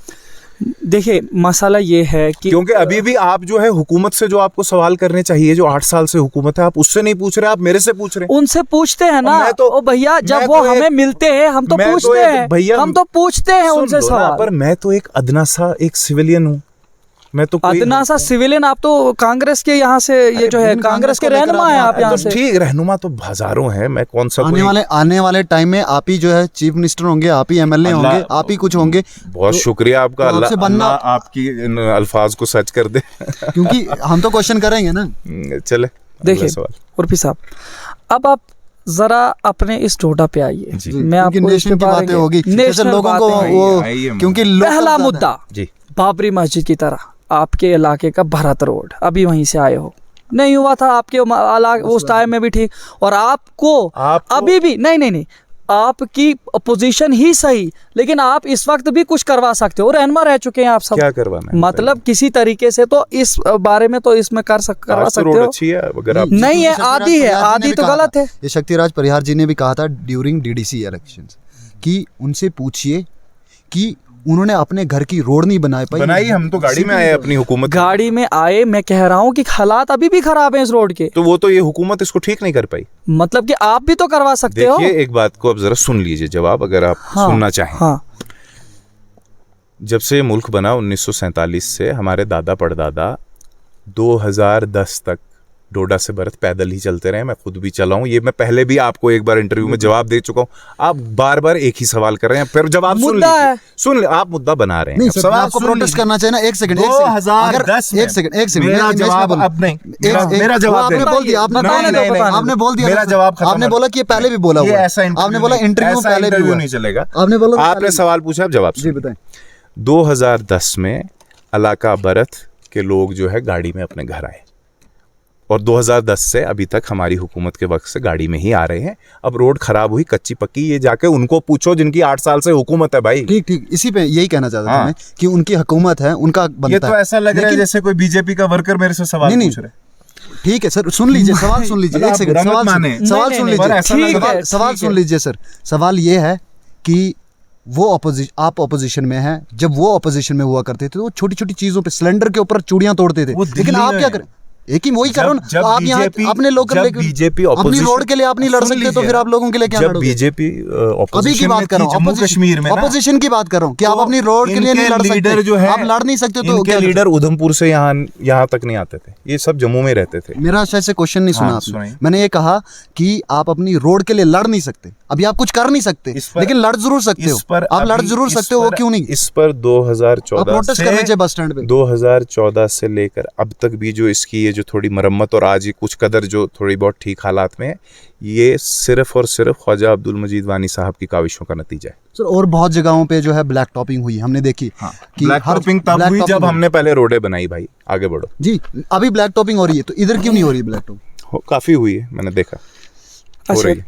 A: देखिए, मसाला ये है कि
B: क्योंकि अभी भी आप जो है हुकूमत से जो आपको सवाल करने चाहिए, जो 8 साल से हुकूमत है, आप उससे नहीं पूछ रहे, आप मेरे से पूछ रहे हैं।
A: उनसे पूछते हैं ना।
B: मैं तो-
A: ओ भैया, जब
B: मैं
A: वो
B: तो
A: हमें मिलते हैं हम तो
B: मैं तो
A: पूछते
B: एक-
A: हैं
B: भैया,
A: हम तो पूछते हैं
B: सुन
A: उनसे
B: लो ना,
A: सवाल।
B: पर मैं तो एक अदना सा एक सिविलियन हूँ। मैं तो कोई-
A: अदना सा सिविलियन? आप तो कांग्रेस के यहाँ से, ये जो है
C: लेकिन
A: कांग्रेस के
C: कांग्रेस को
A: रहनुमा
C: लेकर
A: है
C: आप
A: आप यहाँ
B: तो
A: से।
B: ठीक, रहनुमा तो हजारों हैं, मैं कौन सा कोई
C: आने वाले टाइम में आप ही जो है चीफ मिनिस्टर होंगे, आप ही एमएलए
B: अल्लाह-
C: होंगे, आप ही कुछ होंगे।
B: बहुत शुक्रिया आपका।
C: तो आपसे
B: अल्लाह
C: बनना-
B: अल्लाह आपकी इन अल्फाज को सच कर दे।
C: क्योंकि हम तो क्वेश्चन करेंगे ना।
B: चले
A: देखिए
B: अगला सवाल।
A: उर्फी साहब, अब आप जरा अपने इस डोडा पे आइए।
B: जी।
A: मैं
C: क्योंकि
A: आपको
C: नेशन की बातें होगी, जैसे लोगों को वो,
B: आइए,
C: क्योंकि लोग
A: पहला मुद्दा,
B: जी,
A: बाबरी मस्जिद की तरह आपके इलाके का भरत रोड, अभी वहीं से आए हो, नहीं हुआ था आपके उस टाइम में भी ठीक, और आपको अभी भी नहीं, आपकी पोजीशन ही सही, लेकिन आप इस वक्त भी कुछ करवा सकते हो। रहनुमा रह चुके हैं आप सब।
B: क्या करवाना है?
A: मतलब किसी तरीके से तो इस बारे में तो इसमें करवा
B: आज तो
A: सकते
B: रोड
A: हो।
B: अच्छी है, अगर आप
A: नहीं है,
C: शक्तिराज
A: आधी है,
C: परिहार जी ने
A: आधी
C: भी
A: तो
C: कहा
A: गलत
C: था।
A: है।
C: ये शक्तिराज परिहार जी ने भी कहा था ड्यूरिंग डीडीसी इलेक्शंस कि उनसे पूछिए कि उन्होंने अपने घर की रोड नहीं बनाई।
B: हम तो गाड़ी में आए अपनी हुकूमत।
A: गाड़ी में आए, मैं कह रहा हूँ कि हालात अभी भी खराब हैं इस रोड के।
B: तो वो तो ये हुकूमत इसको ठीक नहीं कर पाई।
A: मतलब कि आप भी तो करवा सकते हो।
B: देखिए, एक बात को अब जरा सुन लीजिए जवाब, अगर आप सुनना चाहें।
A: हाँ,
B: जब से मुल्क बना 1947 से, हमारे दादा परदादा 2010 तक डोडा से भरत पैदल ही चलते रहे, मैं खुद भी चला हूँ। ये मैं पहले भी आपको एक बार इंटरव्यू में जवाब दे चुका हूँ। आप बार बार एक ही सवाल कर रहे हैं, फिर जवाब सुन
A: मुद्दा है।
B: लीजिए, सुन ले, आप मुद्दा बना रहे हैं।
C: नहीं
B: अब
C: सर,
B: सवाल
C: आपको
B: सुन
C: प्रोटेस्ट
B: लीजिए।
C: करना चाहिए ना। एक सेकंड
B: 2010 में
C: एक सेकंड
B: मेरा जवाब अब नहीं, मेरा जवाब
C: आपने
B: देना।
C: बोल दिया, आपने
A: नहीं,
C: बोल
A: नहीं,
C: दिया,
A: नहीं,
C: आपने बोल दिया,
B: मेरा जवाब खत्म
C: आपने
B: हो
C: बोला कि ये पहले भी बोला
B: ये
C: हुआ है।
B: ऐसा इंटरव्यू
C: आपने बोला
B: नहीं-
C: इंटरव्यू
B: ऐसा
C: पहले भी
B: इंटरव्यू
C: हुआ
B: नहीं चलेगा।
C: आपने बोला
B: आपने सवाल पूछा, अब जवाब
C: जी
B: सुनिए।
C: बताएं।
B: 2010 में इलाका बरत के लोग जो है गाड़ी में अपने घर आए, और 2010 से अभी तक हमारी हुकूमत के वक्त से गाड़ी में ही आ रहे हैं। अब रोड खराब हुई, कच्ची पक्की, ये जाके उनको पूछो जिनकी 8 साल से हुकूमत है भाई।
C: ठीक ठीक, इसी पे यही कहना चाहता था
B: हाँ।
C: मैं कि उनकी हुकूमत है, उनका बनता है।
B: ये तो ऐसा लग रहा है
C: लेकिन-
B: जैसे कोई बीजेपी का वर्कर मेरे से सवाल
C: नहीं,
B: पूछ रहे।
C: ठीक है सर, सुन लीजिए, सवाल सुन लीजिए।
B: मतलब
C: एक
B: आप
C: सेकंड,
B: बुरा मत
C: सवाल
B: माने।
C: सवाल
A: नहीं,
C: सुन
A: नहीं,
B: पर
C: लीजिए।
B: ऐसा
A: ठीक
B: लग रहा
A: है,
C: सवाल
A: ठीक
C: सुन
A: है।
C: लीजिए सर। सवाल ये है कि वो आप ऑपोजिशन में हैं। जब वो ऑपोजिशन में हुआ करते थे तो वो छोटी छोटी चीजों पे, सिलेंडर के ऊपर चूड़ियां तोड़ते थे,
B: वो
C: लेकिन
B: दिल्ली
C: आप
B: में
C: क्या
B: है।
C: करें? एक ही वही करो ना।
B: जब
C: आप यहाँ
B: BJP
C: अपने लोकल
B: जब
C: लेके
B: BJP
C: अपनी
B: opposition-
C: रोड के लिए आप नहीं लड़
B: सुन
C: सकते, तो
B: लीजिए।
C: फिर आप लोगों के लिए क्या
B: जब
C: लड़ोगे?
B: बीजेपी
C: अभी की बात कर रहा हूँ,
B: जम्मू कश्मीर में ना,
C: ऑपोजिशन की बात कर रहा हूँ कि आप
B: तो
C: अपनी रोड के लिए नहीं लड़
B: इनके लीडर
C: सकते।
B: जो है,
C: आप लड़ नहीं सकते तो
B: इनके
C: क्या
B: लीडर उधमपुर से यहाँ तक नहीं आते थे, ये सब जम्मू में रहते थे।
C: मेरा शायद से क्वेश्चन नहीं सुना
B: हाँ,
C: आपने।
B: सुनाइए।
C: मैंने ये कहा कि आप अपनी रोड के लिए लड़ नहीं सकते, अभी आप कुछ कर नहीं सकते,
B: इस पर-
C: लेकिन लड़ जरूर सकते हो।
B: इस पर
C: आप लड़
B: अभी-
C: जरूर
B: इस
C: सकते हो, वो
B: पर-
C: क्यों नहीं?
B: इस पर
C: आप
B: 2014
C: प्रोटेस्ट करने चाहिए बस स्टैंड पे।
B: 2014 से लेकर अब तक भी जो इसकी ये जो थोड़ी मरम्मत और आज ये कुछ कदर जो थोड़ी बहुत ठीक हालात में है, ये सिर्फ और सिर्फ ख्वाजा अब्दुल मजीद वानी साहब की काविशों का नतीजा है।
C: सर और बहुत जगहों पे जो है ब्लैक टॉपिंग हुई, हमने देखी कि
B: ब्लैक
C: हर
B: टॉपिंग तब
C: ब्लैक
B: हुई
C: टॉपिंग
B: जब हमने पहले रोडें बनाई भाई, आगे बढ़ो।
C: जी, अभी ब्लैक टॉपिंग हो रही है, तो इधर क्यों नहीं हो रही ब्लैक टॉपिंग?
B: काफी हुई है, मैंने देखा हो
A: अच्छा,
B: रही है।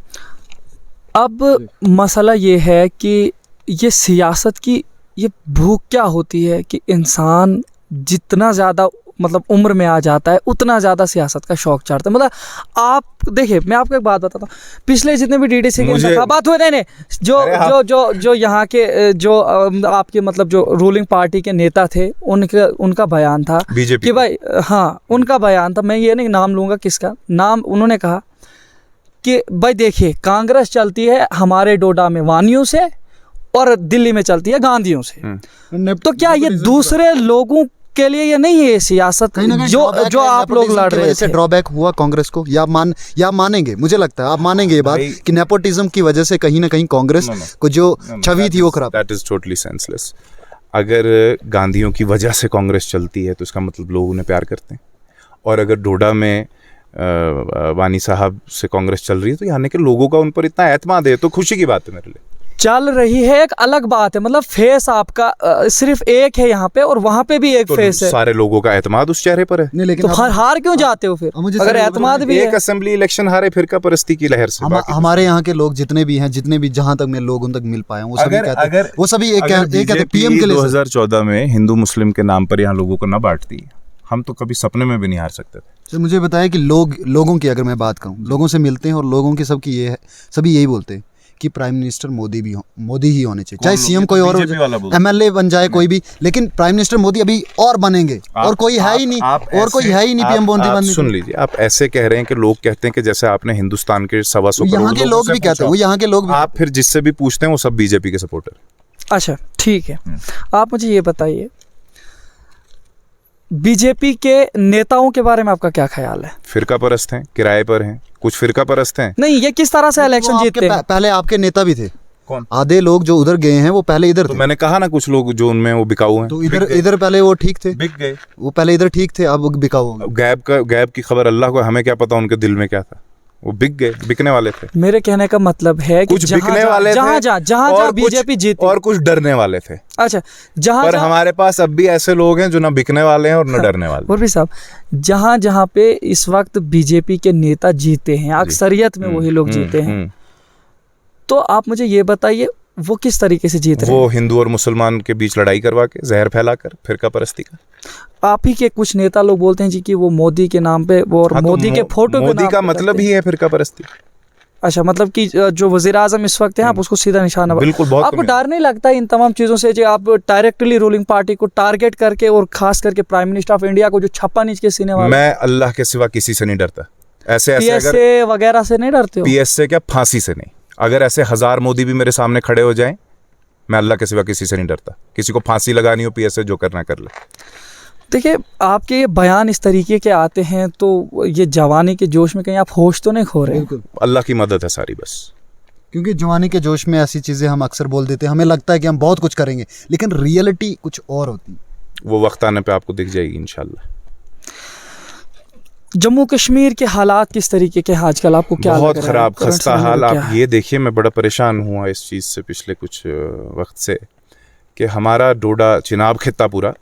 A: अब मसला ये है कि ये सियासत की ये भूख क्या होती है कि इंसान जितना ज़्यादा मतलब उम्र में आ जाता है उतना ज़्यादा सियासत का शौक चढ़ता है। मतलब आप देखिए, मैं आपको एक बात बताता हूँ, पिछले जितने भी डीडीसी के
B: मुझे-
A: इंतखाबात हुए, नहीं जो
B: अरे हाँ।
A: जो जो जो यहाँ के जो आपके मतलब जो रूलिंग पार्टी के नेता थे, उनका बयान था
B: बीजेपी
A: कि भाई, हाँ उनका बयान था, मैं ये नहीं नाम लूँगा किसका नाम, उन्होंने कहा कि भाई देखिए, कांग्रेस चलती है हमारे डोडा में वानियों से और दिल्ली में चलती है गांधियों से। तो क्या ये दूसरे लोगों के लिए ये नहीं है सियासत
C: कहीं ना कहीं
A: जो
C: drawback
A: जो
C: है,
A: आप लोग
C: nepotism
A: लड़
C: की
A: रहे
C: वजह से
A: थे?
C: ड्रॉबैक हुआ कांग्रेस को, या आप मानेंगे, मुझे लगता है आप मानेंगे ये बात
B: भाई-
C: कि नेपोटिज्म की वजह से कहीं ना कहीं कांग्रेस
B: No, no.
C: को जो छवि थी वो खराब।
B: That is totally senseless. अगर गांधियों की वजह से कांग्रेस चलती है तो इसका मतलब लोग उन्हें प्यार करते हैं, और अगर डोडा में वानी साहब से कांग्रेस चल रही है तो यहाँ के लोगों का उन पर इतना एतमाद है, तो खुशी की बात है मेरे लिए।
A: चल रही है एक अलग बात है, मतलब फेस आपका सिर्फ एक है यहाँ पे और वहाँ पे भी एक
B: तो
A: फेस है,
B: सारे लोगों का एतमाद उस चेहरे पर है।
C: नहीं लेकिन
A: तो हार क्यों जाते हो फिर
C: अब मुझे
A: अगर
C: सर
A: एतमाद भी
B: एक
A: है?
B: असेंबली इलेक्शन हारे फिरका परस्ती की लहर से। बाकी
C: हमारे यहाँ के लोग जितने भी हैं, जितने भी जहां तक मैं लोगों तक मिल पाया हूं, वो सभी कहते हैं, वो सभी एक कहते हैं पीएम के लिए।
B: 2014 में हिंदू मुस्लिम के नाम पर यहाँ लोगों को न बांटती, हम तो कभी सपने में भी नहीं हार सकते थे।
C: तो मुझे बताया कि लोगों की अगर मैं बात कहूँ, लोगों से मिलते हैं और लोगों की सबकी ये है, सभी यही बोलते हैं कि प्राइम मिनिस्टर मोदी ही होने चाहिए, चाहे सीएम कोई और हो जाए, एमएलए बन जाए कोई भी, लेकिन प्राइम मिनिस्टर मोदी अभी और बनेंगे, और कोई है ही नहीं, और कोई है ही नहीं पीएम मोदी बनने।
B: सुन लीजिए, आप ऐसे कह रहे हैं कि लोग कहते हैं कि जैसे आपने हिंदुस्तान के 125 करोड़
C: यहाँ के लोग भी कहते हैं, वो यहाँ के लोग भी।
B: आप फिर जिससे भी पूछते हैं वो सब बीजेपी के सपोर्टर।
A: अच्छा ठीक है, आप मुझे ये बताइए, बीजेपी के नेताओं के बारे में आपका क्या ख्याल है?
B: फिरका परस्त हैं, किराए पर हैं, कुछ फिरका परस्त हैं।
A: नहीं, ये किस तरह से इलेक्शन जीतते हैं?
C: पहले आपके नेता भी थे,
B: कौन?
C: आधे लोग जो उधर गए हैं वो पहले इधर
B: तो
C: थे।
B: मैंने कहा ना, कुछ लोग जो उनमें वो बिकाऊ हैं,
C: तो इधर पहले वो ठीक थे,
B: बिक गए।
C: वो पहले इधर ठीक थे, अब वो बिकाऊ हो गए।
B: गैब की खबर अल्लाह को, हमें क्या पता उनके दिल में क्या था, वो बिक गए, बिकने वाले थे।
A: मेरे कहने का मतलब है कि
B: कुछ बिकने वाले थे
A: जहाँ बीजेपी जीती,
B: और कुछ डरने वाले थे।
A: अच्छा जहाँ
B: पर हमारे पास अब भी ऐसे लोग हैं जो ना बिकने वाले हैं और ना डरने वाले।
A: और भी साहब, जहाँ पे इस वक्त बीजेपी के नेता जीते हैं, अक्सरियत में वही लोग जीते हैं, तो आप मुझे ये बताइए वो किस तरीके से जीत रहे हैं?
B: वो हिंदू और मुसलमान के बीच लड़ाई करवा के, जहर फैलाकर, फिरका परस्ती का।
A: आप ही के कुछ नेता लोग बोलते हैं जी कि वो मोदी के नाम पे वो, और
B: हाँ, तो
A: मोदी के फोटो
B: मोदी का मतलब ही है फिरका परस्ती।
A: अच्छा, मतलब कि जो वजीर आजम इस वक्त हैं आप उसको सीधा निशाना
B: बिल्कुल, बहुत
A: आपको
B: कम है।
A: डर नहीं लगता इन तमाम चीज़ों से जो आप डायरेक्टली रूलिंग पार्टी को टारगेट करके, और खास करके प्राइम मिनिस्टर ऑफ इंडिया को जो छप्पा नीच के सीने वाले?
B: मैं अल्लाह के सिवा किसी से नहीं डरता। ऐसे अगर
A: पीएसए वगैरह से नहीं डरते हो?
B: पीएसए क्या, फांसी से नहीं। अगर ऐसे 1000 मोदी भी मेरे सामने खड़े हो जाएं, मैं अल्लाह के सिवा किसी से नहीं डरता। किसी को फांसी लगानी हो पीएसए, जो करना कर ले।
A: देखिए, आपके ये बयान इस तरीके के आते हैं तो ये जवानी के जोश में कहीं आप होश तो नहीं खो रहे हैं?
C: बिल्कुल,
B: अल्लाह की मदद है सारी बस।
C: क्योंकि जवानी के जोश में ऐसी चीज़ें हम अक्सर बोल देते हैं, हमें लगता है कि हम बहुत कुछ करेंगे, लेकिन रियलिटी कुछ और होती है।
B: वो वक्त आने पे आपको दिख जाएगी इंशाल्लाह।
A: जम्मू कश्मीर के हालात किस तरीके के हैं आजकल, आपको क्या लग
B: बहुत
A: रहा है?
B: ख़राब
A: करंट
B: खस्ता
A: सिनेरियो
B: हाल।
A: क्या
B: आप
A: है?
B: ये देखिए, मैं बड़ा परेशान हुआ इस चीज़ से पिछले कुछ वक्त से कि हमारा डोडा चिनाब खित्ता पूरा,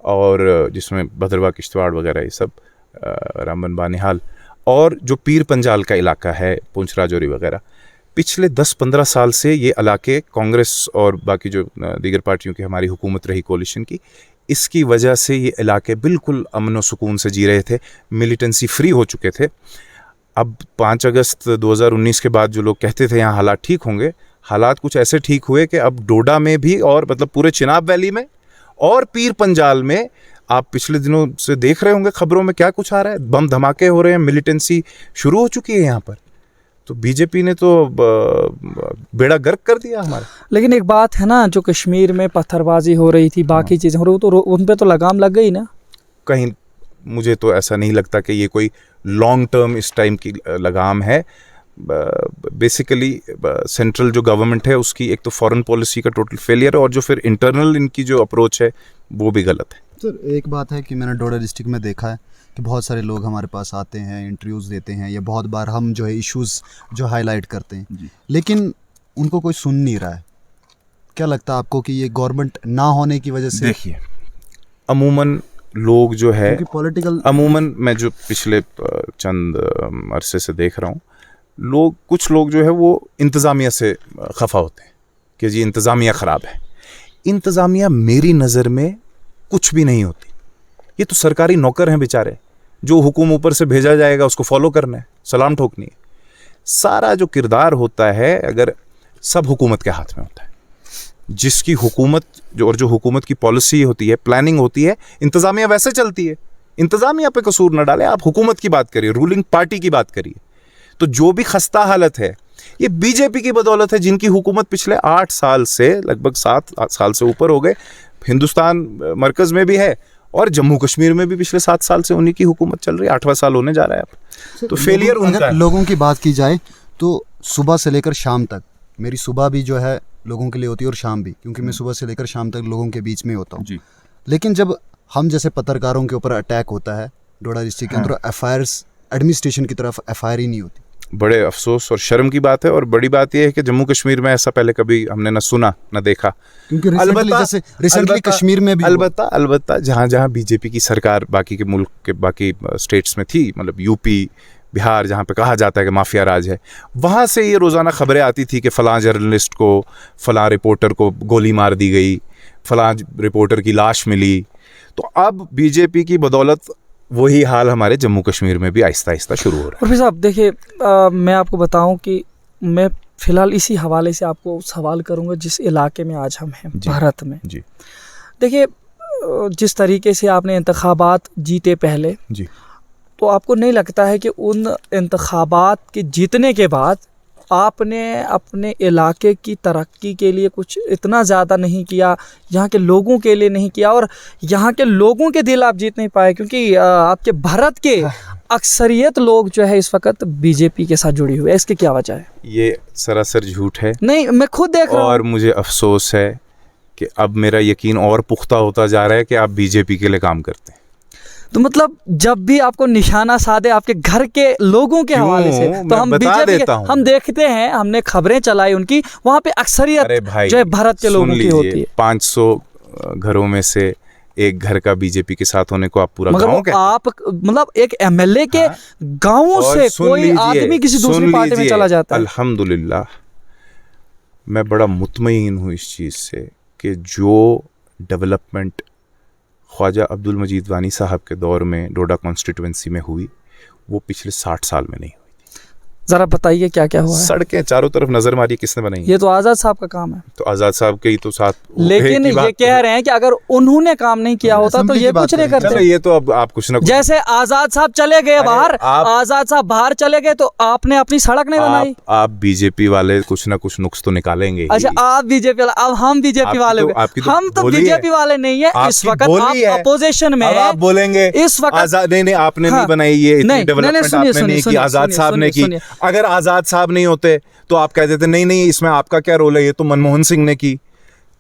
B: और जिसमें भद्रवाह किश्तवाड़ वगैरह ये सब, रामबन बानिहाल, और जो पीर पंजाल का इलाका है पुंछ राजौरी वगैरह, पिछले 10-15 साल से ये इलाके कांग्रेस और बाकी जो दीगर पार्टियों की हमारी हुकूमत रही कोलिशन की, इसकी वजह से ये इलाके बिल्कुल अमन व सुकून से जी रहे थे, मिलिटेंसी फ्री हो चुके थे। अब 5 अगस्त 2019 के बाद जो लोग कहते थे यहाँ हालात ठीक होंगे, हालात कुछ ऐसे ठीक हुए कि अब डोडा में भी, और मतलब पूरे चिनाब वैली में और पीर पंजाल में, आप पिछले दिनों से देख रहे होंगे खबरों में क्या कुछ आ रहा है, बम धमाके हो रहे हैं, मिलिटेंसी शुरू हो चुकी है यहाँ पर। तो बीजेपी ने तो बेड़ा गर्क कर दिया हमारा।
A: लेकिन एक बात है ना, जो कश्मीर में पत्थरबाजी हो रही थी, बाकी चीज़ें हो रही, तो उन पे तो लगाम लग गई ना।
B: कहीं मुझे तो ऐसा नहीं लगता कि ये कोई लॉन्ग टर्म इस टाइम की लगाम है। बेसिकली सेंट्रल जो गवर्नमेंट है उसकी एक तो फॉरेन पॉलिसी का टोटल फेलियर है, और जो फिर इंटरनल इनकी जो अप्रोच है वो भी गलत है।
C: सर, एक बात है कि मैंने डोडा डिस्ट्रिक्ट में देखा है कि बहुत सारे लोग हमारे पास आते हैं, इंटरव्यूज़ देते हैं, या बहुत बार हम जो है इश्यूज़ जो हाईलाइट करते हैं, लेकिन उनको कोई सुन नहीं रहा है। क्या लगता है आपको कि ये गवर्नमेंट ना होने की वजह से?
B: देखिए, अमूमन लोग जो है,
C: क्योंकि पॉलिटिकल,
B: अमूमन मैं जो पिछले चंद अरसे से देख रहा हूँ, कुछ लोग जो है वो इंतज़ामिया से खफा होते हैं कि जी इंतज़ामिया ख़राब है। इंतज़ामिया मेरी नज़र में कुछ भी नहीं होती। ये तो सरकारी नौकर हैं बेचारे, जो हुक्म ऊपर से भेजा जाएगा उसको फॉलो करना है, सलाम ठोकनी है। सारा जो किरदार होता है, अगर सब हुकूमत के हाथ में होता है, जिसकी हुकूमत जो हुकूमत की पॉलिसी होती है, प्लानिंग होती है, इंतज़ामिया वैसे चलती है। इंतज़ामिया पे कसूर न डालें, आप हुकूमत की बात करिए, रूलिंग पार्टी की बात करिए। तो जो भी खस्ता हालत है ये बीजेपी की बदौलत है, जिनकी हुकूमत पिछले 8 साल से, लगभग 7 साल से ऊपर हो गए, हिंदुस्तान मरकज़ में भी है और जम्मू कश्मीर में भी पिछले 7 साल से उन्हीं की हुकूमत चल रही है। 8वां साल होने जा रहा है अब। तो फेलियर उनका
C: अगर
B: है।
C: लोगों की बात की जाए तो सुबह से लेकर शाम तक, मेरी सुबह भी जो है लोगों के लिए होती है और शाम भी, क्योंकि मैं सुबह से लेकर शाम तक लोगों के बीच में होता हूँ।
B: जी।
C: लेकिन जब हम जैसे पत्रकारों के ऊपर अटैक होता है डोडा डिस्ट्रिक्ट के अंदर, एफआईआर्स एडमिनिस्ट्रेशन की तरफ एफआईआर ही नहीं होती।
B: बड़े अफसोस और शर्म की बात है। और बड़ी बात यह है कि जम्मू कश्मीर में ऐसा पहले कभी हमने न सुना न देखा।
C: क्योंकि रिसेंटली कश्मीर में भी
B: अलबत्ता जहाँ जहाँ बीजेपी की सरकार बाकी के मुल्क के बाकी स्टेट्स में थी, मतलब यूपी, बिहार, जहाँ पे कहा जाता है कि माफिया राज है, वहाँ से ये रोज़ाना खबरें आती थी कि फ़लाँ जर्नलिस्ट को, फ़लाँ रिपोर्टर को गोली मार दी गई, फ़लाँ रिपोर्टर की लाश मिली। तो अब बीजेपी की बदौलत वही हाल हमारे जम्मू कश्मीर में भी आहिस्ता आहिस्ता शुरू हो रहा है।
A: और फिर साहब देखिए, मैं आपको बताऊं कि मैं फ़िलहाल इसी हवाले से आपको सवाल करूंगा जिस इलाके में आज हम हैं, भारत में।
B: जी।
A: देखिए, जिस तरीके से आपने इंतखाबात जीते पहले,
B: जी।
A: तो आपको नहीं लगता है कि उन इंतखाबात के जीतने के बाद आपने अपने इलाके की तरक्की के लिए कुछ इतना ज़्यादा नहीं किया, यहाँ के लोगों के लिए नहीं किया, और यहाँ के लोगों के दिल आप जीत नहीं पाए? क्योंकि आपके भारत के अक्सरियत लोग जो है इस वक्त बीजेपी के साथ जुड़ी हुई है। इसकी क्या वजह है?
B: ये सरासर झूठ है।
A: नहीं, मैं खुद देख रहा हूँ।
B: और मुझे अफसोस है कि अब मेरा यकीन और पुख्ता होता जा रहा है कि आप बीजेपी के लिए काम करते हैं।
A: तो मतलब जब भी आपको निशाना साधे आपके घर के लोगों के हवाले से, तो हम बीजेपी के, हम देखते हैं, हमने खबरें चलाई उनकी, वहाँ पे अक्सरियत जो है भारत के लोगों की होती है।
B: 500 घरों में से एक घर का बीजेपी के साथ होने को आप पूरा गांव कहते हैं?
A: आप मतलब एक एमएलए के गांवों से कोई आदमी किसी दूसरी पार्टी में चला जाता है।
B: अल्हम्दुलिल्लाह, मैं बड़ा मुतमईन हूँ इस चीज़ से कि जो डेवलपमेंट ख्वाजा अब्दुल मजीद वानी साहब के दौर में डोडा कॉन्स्टिट्यूंसी में हुई, वो पिछले 60 साल में नहीं हुई थी।
A: जरा बताइए क्या क्या हुआ है।
B: सड़कें चारों तरफ नजर मारिए, किसने बनाई है?
A: ये तो आजाद साहब का काम है,
B: तो आजाद साहब के ही तो साथ
A: लेकिन ये कह रहे हैं कि अगर उन्होंने काम नहीं किया होता तो
C: असेंबली
A: ये
C: की बात
A: कुछ नहीं
C: करें।
B: चलो
A: करते।
B: ये तो अब आप कुछ ना कुछ
A: जैसे आजाद साहब चले गए बाहर,
B: आप-
A: आजाद साहब बाहर चले गए तो आपने अपनी सड़क नहीं बनाई।
B: आप बीजेपी वाले कुछ ना कुछ नुक्स तो निकालेंगे ही।
A: अच्छा, आप बीजेपी वाले, अब हम बीजेपी
B: आपकी
A: वाले
B: तो-
A: हो गए।
B: आपकी तो
A: हम तो
B: बोली है।
A: बीजेपी वाले नहीं है इस
B: आपकी
A: वक्त,
B: बोली
A: आप
B: है।
A: अपोजिशन में
B: अब
A: है
B: आप बोलेंगे
A: इस वक्त।
B: आजाद नहीं आपने
A: हाँ।
B: नहीं बनाई ये इतनी
A: नहीं,
B: डेवलपमेंट
A: सुनिए,
B: आपने
A: सुनिए,
B: नहीं की,
A: सुनिए,
B: आजाद
A: सुनिए,
B: साहब ने की।
A: सुनिए।
B: अगर आजाद साहब नहीं होते तो आप कह देते नहीं इसमें आपका क्या रोल है, ये तो मनमोहन सिंह ने की।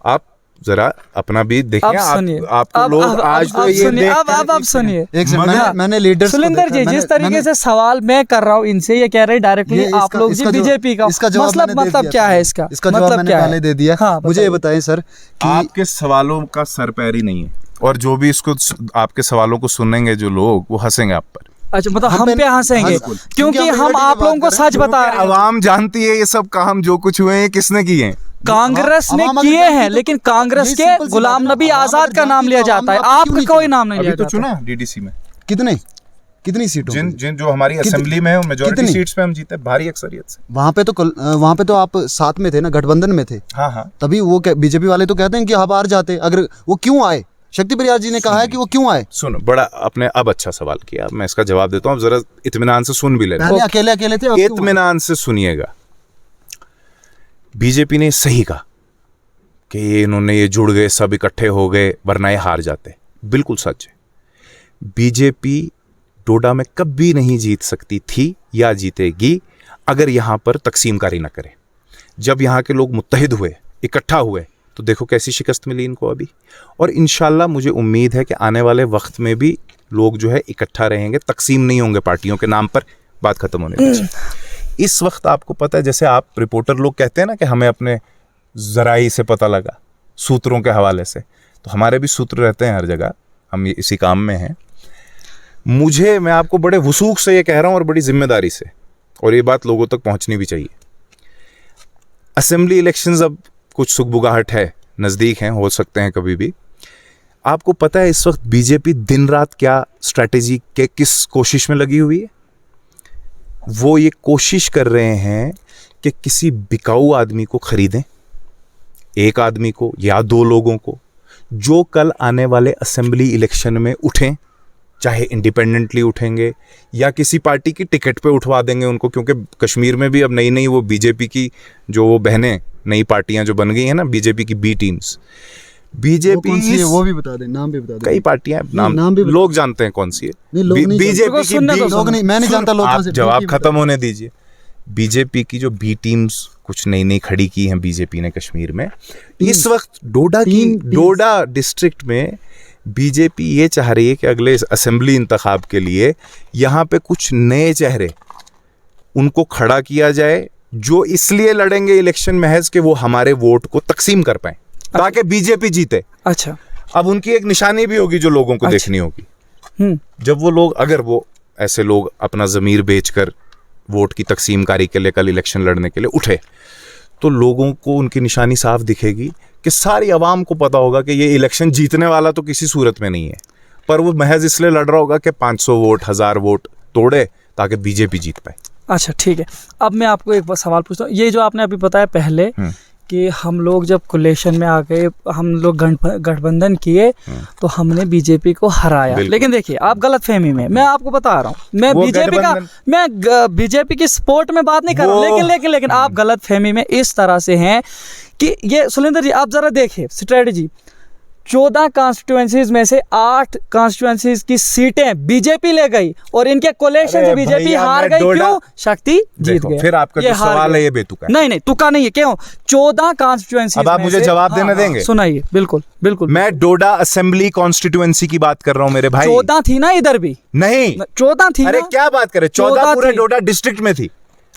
B: आप जरा अपना भी देखिए।
A: अब सुनिए,
B: आपको लोग आज तो ये
A: सुनिए,
B: देख
A: अब सुनिए।
C: एक सेकंड,
A: हाँ।
C: मैंने लीडर्स को
A: सुलिंदर
C: देखा,
A: जी, जिस तरीके से सवाल मैं कर रहा हूँ इनसे, ये कह रहे हैं डायरेक्टली
C: ये
A: आप लोग जी
C: इसका
A: बीजेपी का
C: इसका जवाब मैंने दे
A: मतलब
C: दिया
A: क्या
C: था।
A: है इसका
C: जवाब
A: मतलब
C: मैंने
A: क्या
C: पहले
A: है?
C: दे दिया।
A: हाँ,
C: मुझे ये
A: बताइए।
C: बताएं सर कि
B: आपके सवालों का सर पैर ही नहीं है, और जो भी इसको आपके सवालों को सुनेंगे जो लोग, वो हंसेंगे आप पर।
A: अच्छा, मतलब
C: हम
A: हम पे
C: पे-
A: हंसेंगे
C: हाँ,
A: क्योंकि
C: क्योंकि हम
A: हम
C: reality
A: आप
C: की
A: लोगों को
C: बात कर रहे
A: सच बता रहे हैं।
B: अवाम जानती है ये सब काम जो कुछ हुए हैं किसने किए हैं।
A: कांग्रेस ने
C: अवाम अगर
A: किए
C: जानती
A: हैं,
C: तो
A: लेकिन कांग्रेस
C: यही
A: के
C: सिंपल सी
A: गुलाम
C: बात है।
A: नबी
C: अवाम
A: आजाद
C: अगर
A: का नाम
C: जानती
A: लिया
C: तो
A: जाता है,
C: अवाम
A: आपका
C: क्यों
A: कोई
C: नहीं
A: नाम नहीं
B: अभी
A: लिया
B: तो
A: जाता।
B: चुना डीडीसी में
C: कितनी सीटों
B: जिन
C: पे?
B: जिन जो हमारी असेंबली में है मेजॉरिटी
C: कितनी?
B: सीट्स पे हम जीते भारी अक्सरियत से।
C: वहां पे तो आप साथ में थे ना, गठबंधन में थे,
B: हाँ
C: तभी वो बीजेपी वाले तो कहते हैं कि आप हार जाते। अगर वो क्यों आए, शक्ति प्रयास जी ने कहा है कि वो क्यों आए।
B: सुनो, बड़ा आपने अब अच्छा सवाल किया, मैं इसका जवाब देता हूँ। अब जरा इत्मीनान से सुन भी लेना।
C: पहले अकेले अकेले थे, अब क्यों आए?
B: इत्मीनान से सुनिएगा। बीजेपी ने सही कहा कि ये जुड़ गए, सब इकट्ठे हो गए, वरना ये हार जाते। बिल्कुल सच है। बीजेपी डोडा में कभी नहीं जीत सकती थी या जीतेगी अगर यहाँ पर तकसीमकारी न करे। जब यहाँ के लोग मुत्तहिद हुए, इकट्ठा हुए, तो देखो कैसी शिकस्त मिली इनको अभी। और इंशाल्लाह मुझे उम्मीद है कि आने वाले वक्त में भी लोग जो है इकट्ठा रहेंगे, तकसीम नहीं होंगे पार्टियों के नाम पर। बात खत्म होने दीजिए। इस वक्त आपको पता है, जैसे आप रिपोर्टर लोग कहते हैं ना कि हमें अपने ज़राई से पता लगा, सूत्रों के हवाले से, तो हमारे भी सूत्र रहते हैं हर जगह, हम इसी काम में हैं। मैं आपको बड़े वसूख से ये कह रहा हूँ और बड़ी जिम्मेदारी से, और ये बात लोगों तक पहुँचनी भी चाहिए। असेंबली इलेक्शंस अब कुछ सुगबुगाहट है, नज़दीक हैं, हो सकते हैं कभी भी। आपको पता है इस वक्त बीजेपी दिन रात क्या स्ट्रैटेजी के किस कोशिश में लगी हुई है? वो ये कोशिश कर रहे हैं कि किसी बिकाऊ आदमी को खरीदें, एक आदमी को या दो लोगों को, जो कल आने वाले असेंबली इलेक्शन में उठें, चाहे इंडिपेंडेंटली उठेंगे या किसी पार्टी की टिकट पे उठवा देंगे उनको, क्योंकि कश्मीर में भी अब नई नई वो बीजेपी की जो वो बहनें, नई पार्टियां जो बन गई हैं ना, बीजेपी की बी टीम्स। बीजेपी
C: वो भी बता दें, नाम भी बता दें।
B: कई पार्टियां, नाम
C: भी बता-
B: लोग जानते हैं कौन सी है।
C: नहीं, लोग नहीं
B: बीजेपी
A: जानते। सुनने दो,
C: लोग नहीं, मैं नहीं जानता लोग
B: आप
C: कौन से।
B: जवाब
C: बीजेपी
B: खत्म होने दीजिए। बीजेपी की जो बी टीम्स कुछ नई नई खड़ी की हैं बीजेपी ने कश्मीर में, इस वक्त डोडा डिस्ट्रिक्ट में बीजेपी ये चाह रही है कि अगले असेंबली इंतखाब के लिए यहाँ पे कुछ नए चेहरे उनको खड़ा किया जाए, जो इसलिए लड़ेंगे इलेक्शन महज कि वो हमारे वोट को तकसीम कर पाए, ताकि बीजेपी जीते।
A: अच्छा,
B: अब उनकी एक निशानी भी होगी जो लोगों को देखनी होगी। जब वो लोग, अगर वो ऐसे लोग अपना ज़मीर बेचकर वोट की तकसीमकारी के लिए कल इलेक्शन लड़ने के लिए उठे, तो लोगों को उनकी निशानी साफ दिखेगी कि सारी आवाम को पता होगा कि ये इलेक्शन जीतने वाला तो किसी सूरत में नहीं है, पर वो महज इसलिए लड़ रहा होगा कि 500 वोट, 1000 वोट तोड़े ताकि बीजेपी जीत पाए।
A: अच्छा, ठीक है। अब मैं आपको एक सवाल पूछता हूँ। ये जो आपने अभी बताया पहले कि हम लोग जब कोलेशन में आ गए, हम लोग गठबंधन किए तो हमने बीजेपी को हराया, लेकिन देखिए आप गलत फहमी में, मैं आपको बता रहा हूँ, मैं बीजेपी की सपोर्ट में बात नहीं कर रहा हूँ, लेकिन आप गलत फहमी में इस तरह से हैं कि ये सुलिंदर जी, आप जरा देखिए स्ट्रेटजी। 14 कॉन्स्टिट्यूएंसीज में से 8 कॉन्स्टिट्यूएंसीज की सीटें बीजेपी ले गई और इनके कोलेशन से बीजेपी हार गई। क्यों? शक्ति जीत गया।
B: फिर आपका जो सवाल है ये बेतुका है।
A: नहीं, तुका नहीं है। क्यों? 14 कॉन्स्टिट्यूएंसीज।
B: अब आप मुझे जवाब देने देंगे?
A: सुनाइए। बिल्कुल।
B: मैं डोडा असेंबली कॉन्स्टिट्यूएंसी की बात कर रहा हूँ मेरे भाई।
A: 14 थी ना इधर भी?
B: नहीं,
A: 14 थी।
B: अरे क्या बात करे, 14 पूरे डोडा डिस्ट्रिक्ट में थी।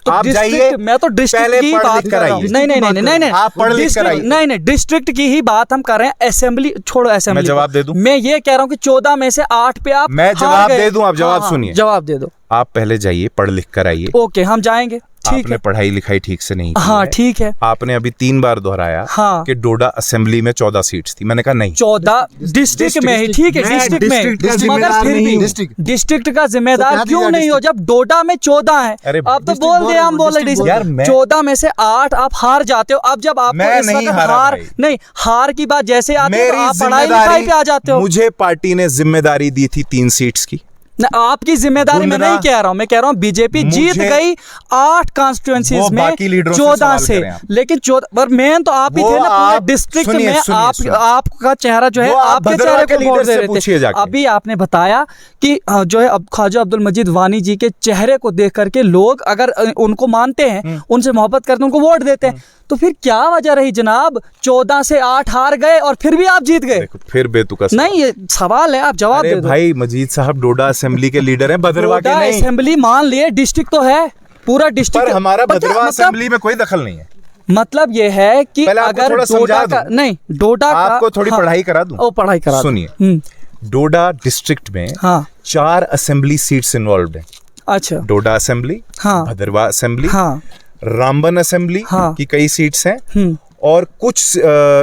A: तो
B: आप जाइए,
A: मैं तो डिस्ट्रिक्ट की बात कर रहा हूँ। नहीं,
B: आप पढ़ लिख कर आइए।
A: नहीं, डिस्ट्रिक्ट की ही बात हम कर रहे हैं। असेंबली छोड़ो, असेंबली
B: मैं जवाब दे दूं?
A: मैं ये कह रहा हूँ कि 14 में से 8 पे आप
B: मैं जवाब दे दूं, आप जवाब सुनिए।
A: जवाब दे दो।
B: आप पहले जाइए, पढ़ लिख कर आइए।
A: ओके, हम जाएंगे। ठीक
B: आपने
A: है।
B: पढ़ाई लिखाई ठीक से नहीं की
A: हाँ
B: है।
A: ठीक है।
B: आपने अभी 3 बार दोहराया
A: हाँ।
B: कि डोडा असेंबली में 14 सीट्स थी। मैंने कहा नहीं,
A: 14 डिस्ट्रिक्ट में ही, ठीक है,
B: मैं
A: डिस्ट्रिक्ट में,
B: डिस्ट्रिक्ट का
A: मगर
B: जिम्मेदार
A: फिर
B: नहीं
A: भी
B: हूँ।
A: डिस्ट्रिक्ट का जिम्मेदार
C: क्या
A: क्यों
C: दिया
A: नहीं हो जब डोडा में 14 है?
B: अरे
A: आप तो
C: डिस्ट्रिक्ट
A: बोल
C: बोल
A: दिए,
C: रहे
A: हम
C: हो,
A: बोल रहे
C: डिस्ट्रिक्ट
B: बोल रहे हो।
A: 14 में से 8 आप हार जाते हो। अब जब आपको
B: मैं
A: इस
B: नहीं
A: वक्त
B: हारा
A: हार
B: भाई।
A: नहीं, हार की बात जैसे आती है तो
B: मेरी
A: आप पढ़ाई लिखाई पे आ जाते हो।
B: मुझे पार्टी ने जिम्मेदारी दी थी 3 सीट्स की।
A: न, आपकी जिम्मेदारी मैं
B: गुंदरा-
A: नहीं कह रहा हूं, मैं कह रहा हूं बीजेपी जीत
B: मुझे-
A: गई 8 कॉन्स्टिट्यूएंसीज
B: वो
A: में
B: बाकी लीडरों से
A: 14
B: सवाल
A: से,
B: करें आप।
A: लेकिन 14 पर मेन तो आप ही
B: वो
A: थे ना पूरे
B: आप-
A: डिस्ट्रिक्ट
B: सुनिए,
A: में।
B: सुनिए,
A: आप
B: सुनिए।
A: आपका चेहरा जो है
B: वो आप
A: आपके
B: भद्रवाह
A: चेहरे
B: के
A: को वोट
B: लीडर
A: दे
B: से
A: रहे
B: पूछिए
A: थे।
B: जाके।
A: अभी आपने बताया कि जो है अब ख्वाजा अब्दुल मजीद वानी जी के चेहरे को देख करके लोग अगर उनको मानते हैं, उनसे मोहब्बत करते हैं, उनको वोट देते हैं, तो फिर क्या वजह रही जनाब? 14 से 8 हार गए और फिर भी आप जीत गए।
B: देखो फिर बेतुका सवाल।
A: नहीं, ये सवाल है, आप जवाब
B: अरे
A: दे दो।
B: भाई मजीद साहब डोडा असेंबली के लीडर हैं, भद्रवाह के
A: डोडा
B: नहीं।
A: असेंबली मान लिए, डिस्ट्रिक्ट तो है, पूरा
B: पर
A: डिस्ट्रिक्ट।
B: हमारा
A: पता-
B: भद्रवाह
A: मतलब-
B: असेंबली में कोई दखल नहीं है।
A: मतलब ये है कि
B: पहले आपको
A: अगर
B: थोड़ा
A: डोडा
B: समझा
A: का
B: दूं।
A: नहीं, डोडा का
B: आपको थोड़ी
A: हाँ,
B: पढ़ाई करा दूं।
A: ओ पढ़ाई करा दो।
B: सुनिए, डोडा डिस्ट्रिक्ट में
A: हाँ
B: 4 असेंबली सीट्स इन्वॉल्व हैं।
A: अच्छा
B: डोडा असेंबली,
A: हाँ।
B: भद्रवाह असेंबली,
A: हाँ
B: रामबन असेंबली
A: हाँ।
B: की कई सीट्स हैं, और कुछ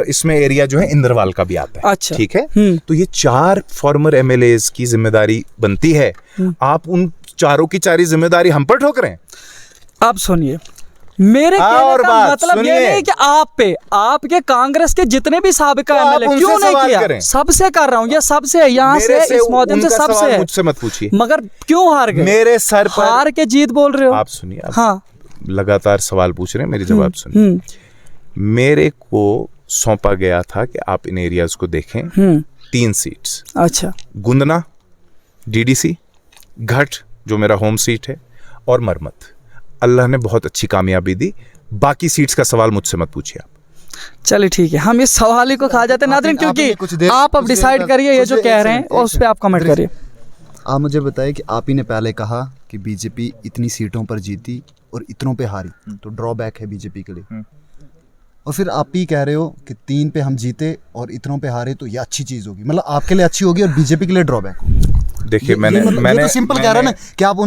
B: इसमें एरिया जो है इंद्रवाल का भी आता है।
A: अच्छा।
B: ठीक है, तो ये 4 फॉर्मर एमएलएज की जिम्मेदारी बनती है। आप उन चारों की चारी जिम्मेदारी हम पर ठोक रहे हैं।
A: अब सुनिए, मेरे
B: और
A: कहने का
B: बात
A: मतलब ये
B: सुनिए।
A: नहीं कि आप पे, आपके कांग्रेस के जितने भी साबिका
B: तो आप
A: एमएलए
B: उनसे
A: क्यों नहीं
B: सवाल
A: किया?
B: करें।
A: सबसे कर रहा हूँ, ये सबसे है, यहाँ से
B: मेरे
A: इस माध्यम से
B: उनका
A: सबसे
B: सवाल
A: है।
B: मुझसे मत पूछिए।
A: मगर क्यों हार गए?
B: मेरे सर पर
A: हार के जीत बोल रहे हो
B: आप सुनिए, आप
A: हाँ।
B: लगातार सवाल पूछ रहे हैं, मेरी जवाब सुनिए। मेरे को सौंपा गया था कि आप इन एरियाज को देखें। 3 सीट्स,
A: अच्छा
B: गुंदना, डीडीसी, घट जो मेरा होम सीट है, और मरमत। अल्लाह ने बहुत अच्छी कामयाबी दी। बाकी सीट्स का सवाल मुझसे मत पूछिए आप।
A: चलिए ठीक है, हम इस सवाल ही को खा जाते हैं नाज़रीन, क्योंकि आप अब डिसाइड करिए ये जो कह रहे हैं और उस पर आप कमेंट करिए।
C: आप मुझे बताइए कि आप ही ने पहले कहा कि बीजेपी इतनी सीटों पर जीती और इतनों पे हारी, तो ड्रॉबैक है बीजेपी के लिए। और फिर आप ही कह रहे हो कि 3 पे हम जीते और इतनों पे हारे, तो ये अच्छी चीज़ होगी, मतलब आपके लिए अच्छी होगी और बीजेपी के लिए ड्रॉबैक होगी।
B: देखिए,
C: ये तो सिंपल कह रहा है ना कि आप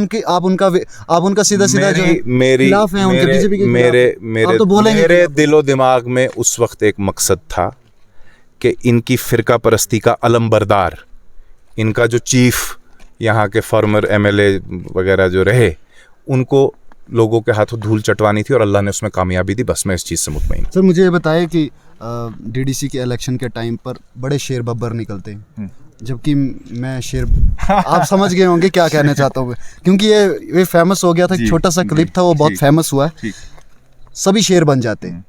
C: उनका सीधा सीधा जो है खिलाफ हैं उनके, बीजेपी के खिलाफ। आप तो बोलेंगे
B: मेरे दिलो दिमाग में उस वक्त एक मकसद था कि इनकी फिरका परस्ती का अलमबरदार, इनका जो चीफ यहाँ के फॉर्मर एमएलए वगैरह जो रहे, उनको लोगों के हाथों धूल चटवानी थी और अल्लाह ने उसमें कामयाबी दी। बस मैं इस चीज़ से मुतमईन हूं।
C: सर मुझे ये बताएं कि डीडीसी के इलेक्शन के टाइम पर बड़े शेर बब्बर निकलते हैं, जबकि मैं शेर आप समझ गए होंगे क्या कहना चाहता हूँ, क्योंकि ये फेमस हो गया था। छोटा सा क्लिप था, वो बहुत फेमस हुआ है। सभी शेर बन जाते हैं,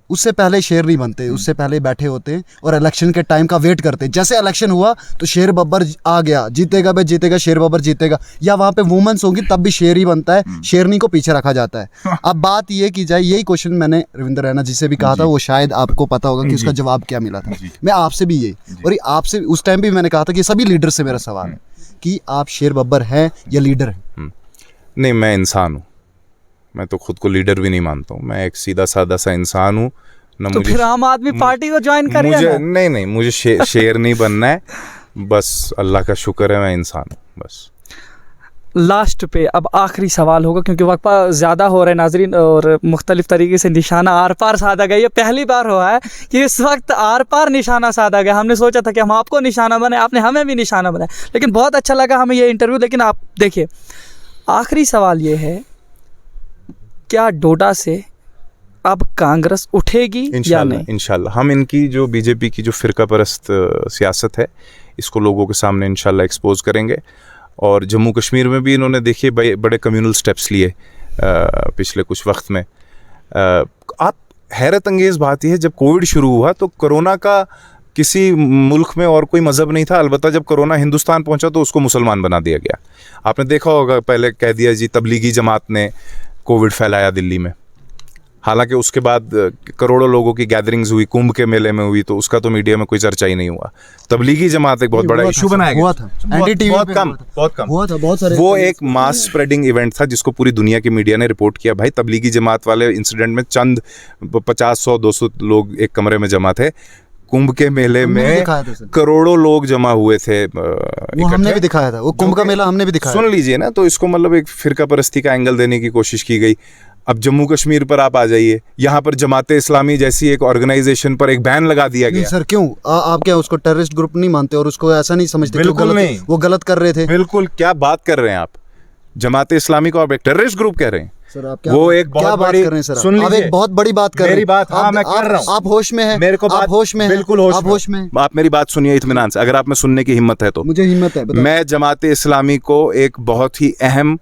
C: उससे पहले शेर नहीं बनते, उससे पहले बैठे होते हैं और इलेक्शन के टाइम का वेट करते हैं। जैसे इलेक्शन हुआ तो शेर बब्बर आ गया, जीतेगा भाई जीतेगा, शेर बब्बर जीतेगा, या वहाँ पे वुमेन्स होंगी तब भी शेर ही बनता है, शेरनी को पीछे रखा जाता है। अब बात ये की जाए, यही क्वेश्चन मैंने रविंद्र रैना जी से भी कहा था, वो शायद आपको पता होगा कि उसका जवाब क्या मिला था। मैं आपसे भी यही, और आपसे उस टाइम भी मैंने कहा था कि सभी लीडर से मेरा सवाल है कि आप शेर बब्बर हैं या लीडर हैं?
B: नहीं, मैं इंसान हूँ। मैं तो खुद को लीडर भी नहीं मानता हूँ। मैं एक सीधा सादा सा इंसान हूँ।
A: तो फिर आम आदमी पार्टी को ज्वाइन करिए
B: मुझे
A: ना।
B: नहीं, मुझे शेर नहीं बनना है। बस अल्लाह का शुक्र है मैं इंसान हूँ। बस
A: लास्ट पे अब आखिरी सवाल होगा, क्योंकि वक्फा ज़्यादा हो रहा है नाजरीन, और मुख्तलिफ तरीके से निशाना आर पार साधा गया। ये पहली बार हुआ है कि इस वक्त आर पार निशाना साधा गया। हमने सोचा था कि हम आपको निशाना बनाए, आपने हमें भी निशाना बनाया, लेकिन बहुत अच्छा लगा हमें ये इंटरव्यू। लेकिन आप देखिए, आखिरी सवाल ये है, क्या डोडा से अब कांग्रेस उठेगी या नहीं?
B: इंशाल्लाह हम इनकी जो बीजेपी की जो फिरका परस्त सियासत है, इसको लोगों के सामने इंशाल्लाह एक्सपोज करेंगे। और जम्मू कश्मीर में भी इन्होंने देखिए बड़े कम्युनल स्टेप्स लिए पिछले कुछ वक्त में। आप हैरत अंगेज़ बात यह है, जब कोविड शुरू हुआ तो कोरोना का किसी मुल्क में और कोई मज़हब नहीं था। अलबत्ता जब कोरोना हिंदुस्तान पहुंचा तो उसको मुसलमान बना दिया गया। आपने देखा होगा, पहले कह दिया जी तबलीगी जमात ने कोविड फैलाया दिल्ली में। हालांकि उसके बाद करोड़ों लोगों की गैदरिंग्स हुई, कुंभ के मेले में हुई, तो उसका तो मीडिया में कोई चर्चा ही नहीं हुआ। तबलीगी जमात एक बहुत बड़ा इशू बनाया गया,
C: हुआ था,
B: बहुत कम
C: हुआ था, बहुत सारे।
B: वो एक मास स्प्रेडिंग इवेंट था जिसको पूरी दुनिया की मीडिया ने रिपोर्ट किया। भाई तबलीगी जमात वाले इंसिडेंट में चंद 50-100-200 लोग एक कमरे में जमा थे। कुंभ के मेले में करोड़ों लोग जमा हुए थे।
C: वो हमने भी दिखाया था, वो कुंभ का मेला हमने भी दिखाया।
B: सुन लीजिए ना, तो इसको मतलब एक फिरका परस्ती का एंगल देने की कोशिश की गई। अब जम्मू कश्मीर पर आप आ जाइए, यहाँ पर जमाते इस्लामी जैसी एक ऑर्गेनाइजेशन पर एक बैन लगा दिया
C: नहीं
B: गया।
C: सर, क्यों आप क्या उसको टेररिस्ट ग्रुप नहीं मानते और उसको ऐसा नहीं समझते कि
B: बिल्कुल नहीं।
C: वो गलत कर रहे थे?
B: बिल्कुल, क्या बात कर रहे हैं आप? जमाते इस्लामी को आप एक टेररिस्ट ग्रुप कह रहे हैं?
C: सर आप
B: वो एक बहुत
C: क्या बात
B: बड़ी-
C: कर रहे हैं सर?
B: सुन
C: आप
B: लीजिए,
C: एक बहुत बड़ी बात कर रहे हैं।
B: मेरी बात, हाँ, मैं कर रहा हूं।
C: आप होश में हैं?
B: मेरे को
C: आप होश में हैं?
B: बिल्कुल होश
C: आप
B: में।
C: होश में हैं?
B: आप मेरी बात सुनिए इत्मीनान से, अगर आप में सुनने की हिम्मत है तो।
C: मुझे हिम्मत है, बताओ।
B: मैं जमाते इस्लामी को एक बहुत ही अहम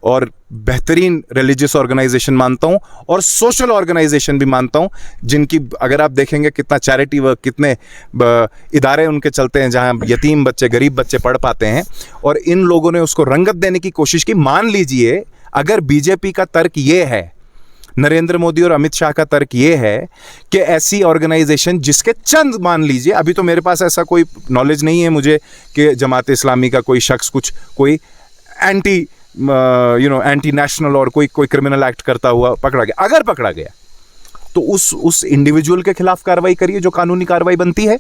B: और बेहतरीन रिलीजियस ऑर्गेनाइजेशन मानता हूं और सोशल ऑर्गेनाइजेशन भी मानता हूं, जिनकी अगर आप देखेंगे कितना चैरिटी वर्क, कितने इदारे उनके चलते हैं जहां यतीम बच्चे, गरीब बच्चे पढ़ पाते हैं, और इन लोगों ने उसको रंगत देने की कोशिश की। मान लीजिए अगर बीजेपी का तर्क ये है, नरेंद्र मोदी और अमित शाह का तर्क ये है कि ऐसी ऑर्गेनाइजेशन जिसके चंद, मान लीजिए, अभी तो मेरे पास ऐसा कोई नॉलेज नहीं है मुझे कि जमात इस्लामी का कोई शख्स कुछ कोई एंटी एंटी नेशनल और कोई क्रिमिनल एक्ट करता हुआ पकड़ा गया, अगर पकड़ा गया तो उस इंडिविजुअल के खिलाफ कार्रवाई करिए जो कानूनी कार्रवाई बनती है।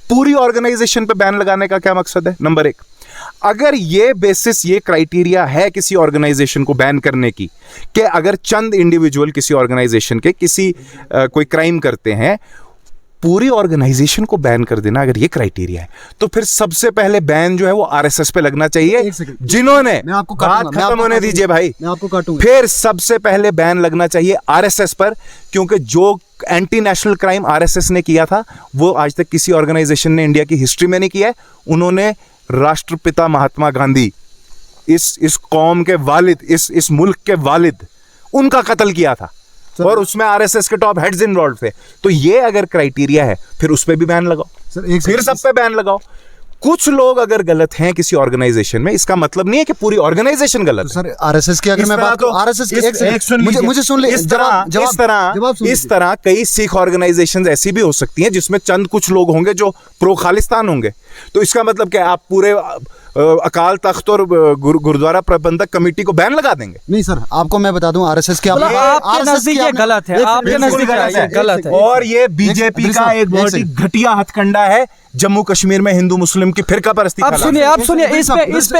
B: पूरी ऑर्गेनाइजेशन पे बैन लगाने का क्या मकसद है? नंबर एक, अगर ये बेसिस, ये क्राइटेरिया है किसी ऑर्गेनाइजेशन को बैन करने की कि अगर चंद इंडिविजुअल किसी ऑर्गेनाइजेशन के कोई क्राइम करते हैं, पूरी ऑर्गेनाइजेशन को बैन कर देना अगर ये क्राइटेरिया है, तो फिर सबसे पहले बैन जो है वो आरएसएस पे लगना चाहिए,
C: एक सेकंड,
B: जिन्होंने,
C: मैं आपको
B: बात
C: काटूंगा, मैं
B: खत्म
C: आपको
B: होने
C: काटूंगा,
B: दीजिए भाई,
C: मैं आपको काटूंगा।
B: फिर सबसे पहले बैन लगना चाहिए आरएसएस पर, क्योंकि जो एंटी नेशनल क्राइम आरएसएस ने किया था वो आज तक किसी ऑर्गेनाइजेशन ने इंडिया की हिस्ट्री में नहीं किया है। उन्होंने राष्ट्रपिता महात्मा गांधी, इस कौम के वालिद, इस मुल्क के वालिद, उनका कत्ल किया था और उसमें आरएसएस के टॉप हेड्स इन्वॉल्व थे। तो ये अगर क्राइटेरिया है फिर उस पे भी बैन लगाओ,
C: सर एक
B: फिर सब पे बैन लगाओ। कुछ लोग अगर गलत हैं किसी ऑर्गेनाइजेशन में, इसका मतलब नहीं है कि पूरी ऑर्गेनाइजेशन गलत है।
C: सर आरएसएस की अगर मैं बात करूं, आरएसएस की मुझे सुन ले,
B: इस तरह कई सिख ऑर्गेनाइजेशंस ऐसी भी हो सकती हैं जिसमें चंद कुछ लोग होंगे जो प्रो खालिस्तान होंगे। तो इसका मतलब क्या, आप पूरे अकाल तख्त और गुरुद्वारा प्रबंधक कमेटी को बैन लगा देंगे?
C: नहीं सर, आपको मैं बता दूं, आरएसएस की
A: आपके नजदीक ये गलत है, आपके नजदीक ये गलत है।
B: और ये बीजेपी का एक बहुत ही घटिया हथकंडा है जम्मू कश्मीर में हिंदू मुस्लिम की फिरका परस्ती।
A: अब सुनिए,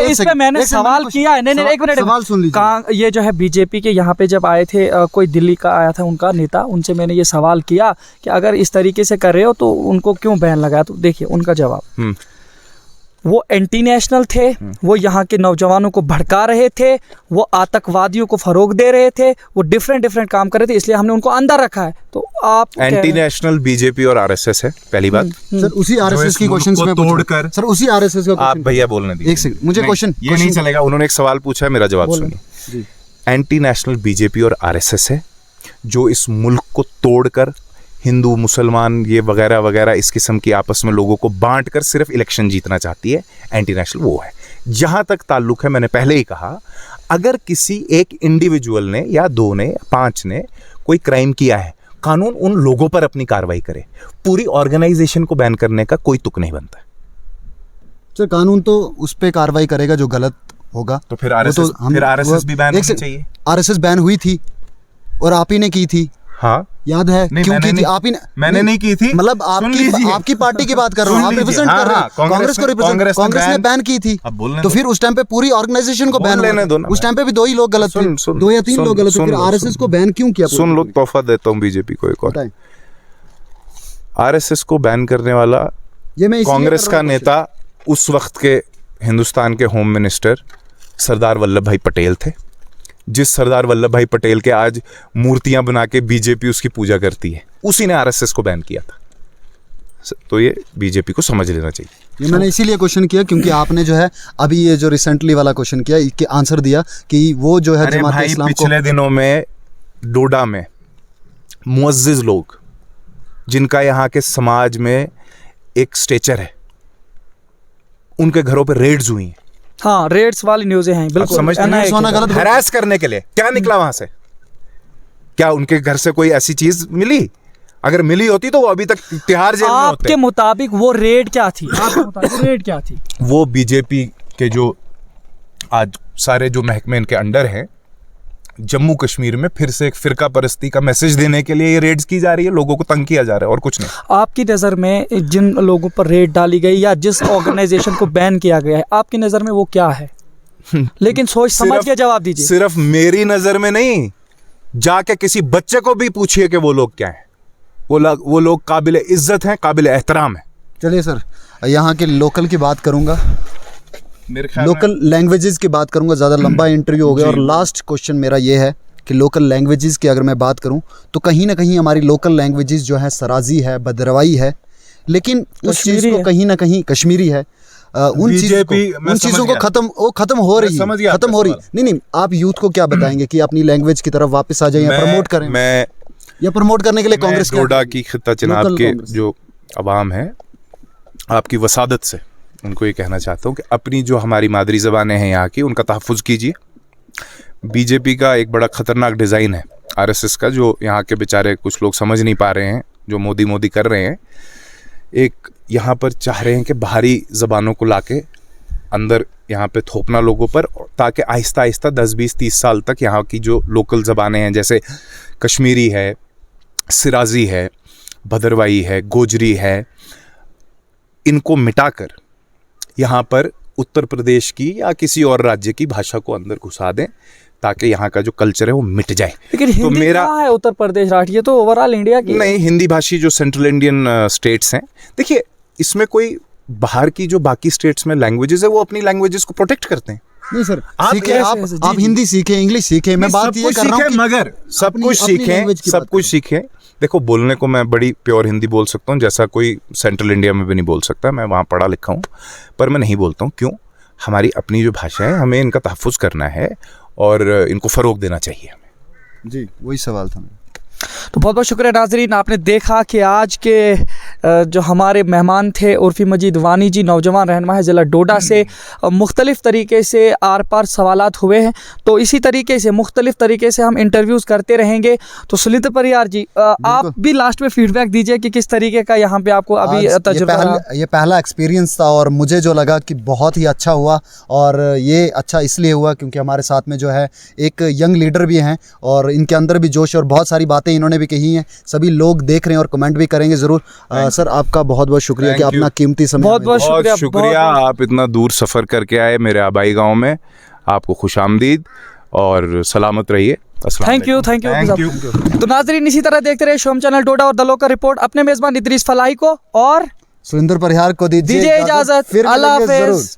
A: इस पे मैंने सवाल किया है। नहीं, एक मिनट,
C: सवाल सुन लीजिए।
A: ये जो है बीजेपी के यहाँ पे जब आए थे, कोई दिल्ली का आया था उनका नेता, उनसे मैंने ये सवाल किया कि अगर इस तरीके से कर रहे हो तो उनको क्यों बैन लगाया? तो देखिए उनका जवाब, वो एंटी नेशनल थे, वो यहाँ के नौजवानों को भड़का रहे थे, वो आतंकवादियों को फरोग दे रहे थे, वो डिफरेंट काम कर रहे थे, इसलिए हमने उनको अंदर रखा है। तो आप
B: एंटी नेशनल बीजेपी और आरएसएस है, पहली बात।
C: सर उसी आरएसएस की क्वेश्चन में
B: तोड़कर,
C: सर उसी आरएसएस का
B: आप भैया बोलने दीजिए,
C: एक सेकंड, मुझे क्वेश्चन
B: ये नहीं चलेगा। उन्होंने एक सवाल पूछा है, मेरा जवाब सुनिए। एंटी नेशनल बीजेपी और आरएसएस है जो इस मुल्क को तोड़कर हिंदू मुसलमान ये वगैरह वगैरह इस किस्म की आपस में लोगों को बांट कर सिर्फ इलेक्शन जीतना चाहती है। एंटी नेशनल वो है। जहां तक ताल्लुक है, मैंने पहले ही कहा, अगर किसी एक इंडिविजुअल ने या 2 ने या 5 ने कोई क्राइम किया है, कानून उन लोगों पर अपनी कार्रवाई करे, पूरी ऑर्गेनाइजेशन को बैन करने का कोई तुक नहीं बनता।
C: सर कानून तो उस पे कार्रवाई करेगा जो गलत होगा।
B: तो फिर आरएसएस भी बैन होनी चाहिए।
C: आरएसएस बैन हुई थी और आप ही ने की थी,
B: हाँ
C: याद है? क्यों की थी? आप ही
B: मैंने नहीं की थी,
C: मतलब आपकी पार्टी की बात कर रहा हूँ, आप रिप्रेजेंट कर रहे हैं कांग्रेस को, रिप्रेजेंट कांग्रेस ने बैन की थी। तो फिर उस टाइम पे पूरी ऑर्गेनाइजेशन को बैन लेने दो। उस टाइम पे भी 2 ही लोग गलत थे, 2 या 3 लोग गलत थे, फिर आरएसएस को बैन क्यों किया?
B: सुन लो, तोहफा देता हूँ बीजेपी को एक और। आरएसएस को बैन करने वाला कांग्रेस का नेता उस वक्त के हिंदुस्तान के होम मिनिस्टर सरदार वल्लभ भाई पटेल थे, जिस सरदार वल्लभ भाई पटेल के आज मूर्तियां बना के बीजेपी उसकी पूजा करती है, उसी ने आरएसएस को बैन किया था। तो ये बीजेपी को समझ लेना चाहिए।
C: ये मैंने इसीलिए क्वेश्चन किया क्योंकि आपने जो है अभी ये जो रिसेंटली वाला क्वेश्चन किया, इसके आंसर दिया कि वो जो है जमात इस्लाम को।
B: पिछले दिनों में डोडा में मुअज्जिज लोग, जिनका यहाँ के समाज में एक स्टेचर है, उनके घरों पर रेड्स हुई हैं।
A: हाँ, रेड्स वाली न्यूज़ें हैं, बिल्कुल
C: गलत
B: हरास करने के लिए। क्या निकला वहां से? क्या उनके घर से कोई ऐसी चीज मिली? अगर मिली होती तो वो अभी तक तिहाड़ जेल में होते।
A: आपके मुताबिक वो रेड क्या थी? आपके मुताबिक रेड क्या थी?
B: वो बीजेपी के जो आज सारे जो महकमे इनके अंडर हैं, जम्मू कश्मीर में फिर से एक फिरका परस्ती का मैसेज देने के लिए ये रेड्स की जा रही है, लोगों को तंग किया जा रहा है और कुछ नहीं।
A: आपकी नज़र में जिन लोगों पर रेड डाली गई या जिस ऑर्गेनाइजेशन को बैन किया गया है, आपकी नज़र में वो क्या है? लेकिन सोच समझ के जवाब दीजिए।
B: सिर्फ मेरी नज़र में नहीं, जाके किसी बच्चे को भी पूछिए कि वो लोग क्या हैं। वो लोग काबिल इज्जत हैं, काबिल एहतराम हैं।
C: चलिए सर, यहाँ के लोकल की बात करूँगा,
B: मेरे ख्याल
C: लोकल लैंग्वेजेस की बात करूँगा। ज़्यादा लंबा इंटरव्यू हो गया और लास्ट क्वेश्चन मेरा ये है कि लोकल लैंग्वेजेस की अगर मैं बात करूँ तो कहीं ना कहीं हमारी लोकल लैंग्वेजेस जो है सराजी है, भद्रवाही है, लेकिन उस चीज़ को कहीं ना कहीं कश्मीरी है। उन चीज़ों को खत्म हो रही नहीं, आप यूथ को क्या बताएंगे कि अपनी लैंग्वेज की तरफ वापस आ जाए या प्रमोट करें? या प्रमोट करने के लिए कांग्रेस
B: डोडा की खित्ता चिनाब के जो अवाम है, आपकी वसादत से उनको ये कहना चाहता हूँ कि अपनी जो हमारी मादरी ज़बानें हैं यहाँ की, उनका तहफ़्फ़ुज़ कीजिए। बीजेपी का एक बड़ा ख़तरनाक डिज़ाइन है आरएसएस का, जो यहाँ के बेचारे कुछ लोग समझ नहीं पा रहे हैं, जो मोदी कर रहे हैं। एक यहाँ पर चाह रहे हैं कि बाहरी ज़बानों को लाके अंदर यहाँ पे थोपना लोगों पर, ताकि आहिस्ता आहिस्ता 10-20-30 साल तक यहाँ की जो लोकल ज़बानें हैं, जैसे कश्मीरी है, सिराजी है, भदरवाई है, गोजरी है, इनको मिटाकर यहाँ पर उत्तर प्रदेश की या किसी और राज्य की भाषा को अंदर घुसा दें, ताकि यहाँ का जो कल्चर है वो मिट जाए।
A: लेकिन
B: तो
A: हिंदी
B: मेरा
A: कहाँ है उत्तर प्रदेश राष्ट्रीय, तो ओवरऑल इंडिया की
B: नहीं, हिंदी भाषी जो सेंट्रल इंडियन स्टेट्स हैं, देखिए इसमें कोई बाहर की जो बाकी स्टेट्स में लैंग्वेजेस है वो अपनी लैंग्वेजेस को प्रोटेक्ट करते हैं।
C: नहीं सर, आप हिंदी सीखें, इंग्लिश सीखें, मैं बात ये कर रहा हूं कि
B: मगर सब कुछ सीखें। देखो, बोलने को मैं बड़ी प्योर हिंदी बोल सकता हूँ, जैसा कोई सेंट्रल इंडिया में भी नहीं बोल सकता। मैं वहाँ पढ़ा लिखा हूँ, पर मैं नहीं बोलता हूँ। क्यों? हमारी अपनी जो भाषा है, हमें इनका तहफ़्फ़ुज़ करना है और इनको फ़रोग़ देना चाहिए हमें।
C: जी, वही सवाल था।
A: तो बहुत बहुत शुक्रिया नाजरीन, आपने देखा कि आज के जो हमारे मेहमान थे उर्फ़ी मजीद वानी जी, नौजवान रहनुमा है ज़िला डोडा से। मुख्तलिफ़ तरीके से आर पार सवालात हुए हैं, तो इसी तरीके से मुख्तलिफ़ तरीके से हम इंटरव्यूज़ करते रहेंगे। तो सुलिंदर परिहार जी, आप भी लास्ट में फ़ीडबैक दीजिए कि किस तरीके का यहाँ पे आपको अभी तजुर्बा रहा।
C: ये पहला एक्सपीरियंस था और मुझे जो लगा कि बहुत ही अच्छा हुआ, और ये अच्छा इसलिए हुआ क्योंकि हमारे साथ में जो है एक यंग लीडर भी हैं और इनके अंदर भी जोश और बहुत सारी बातें इन्होंने भी कही हैं। सभी लोग देख रहे हैं और कमेंट भी करेंगे ज़रूर। सर, आपका बहुत बहुत शुक्रिया कि अपना कीमती समय
A: बहुत
B: शुक्रिया। आप इतना दूर सफ़र करके आए मेरे आबाई गांव में, आपको खुशामदीद और सलामत रहिए।
A: Thank you. तो नाजरीन, इसी तरह देखते रहे शोम चैनल डोडा और द लोकल रिपोर्ट। अपने मेज़बान इदरीस फलाही को और
C: सुलिंदर परिहार को दीजिए
A: इजाज़त। अल्लाह हाफ़िज़।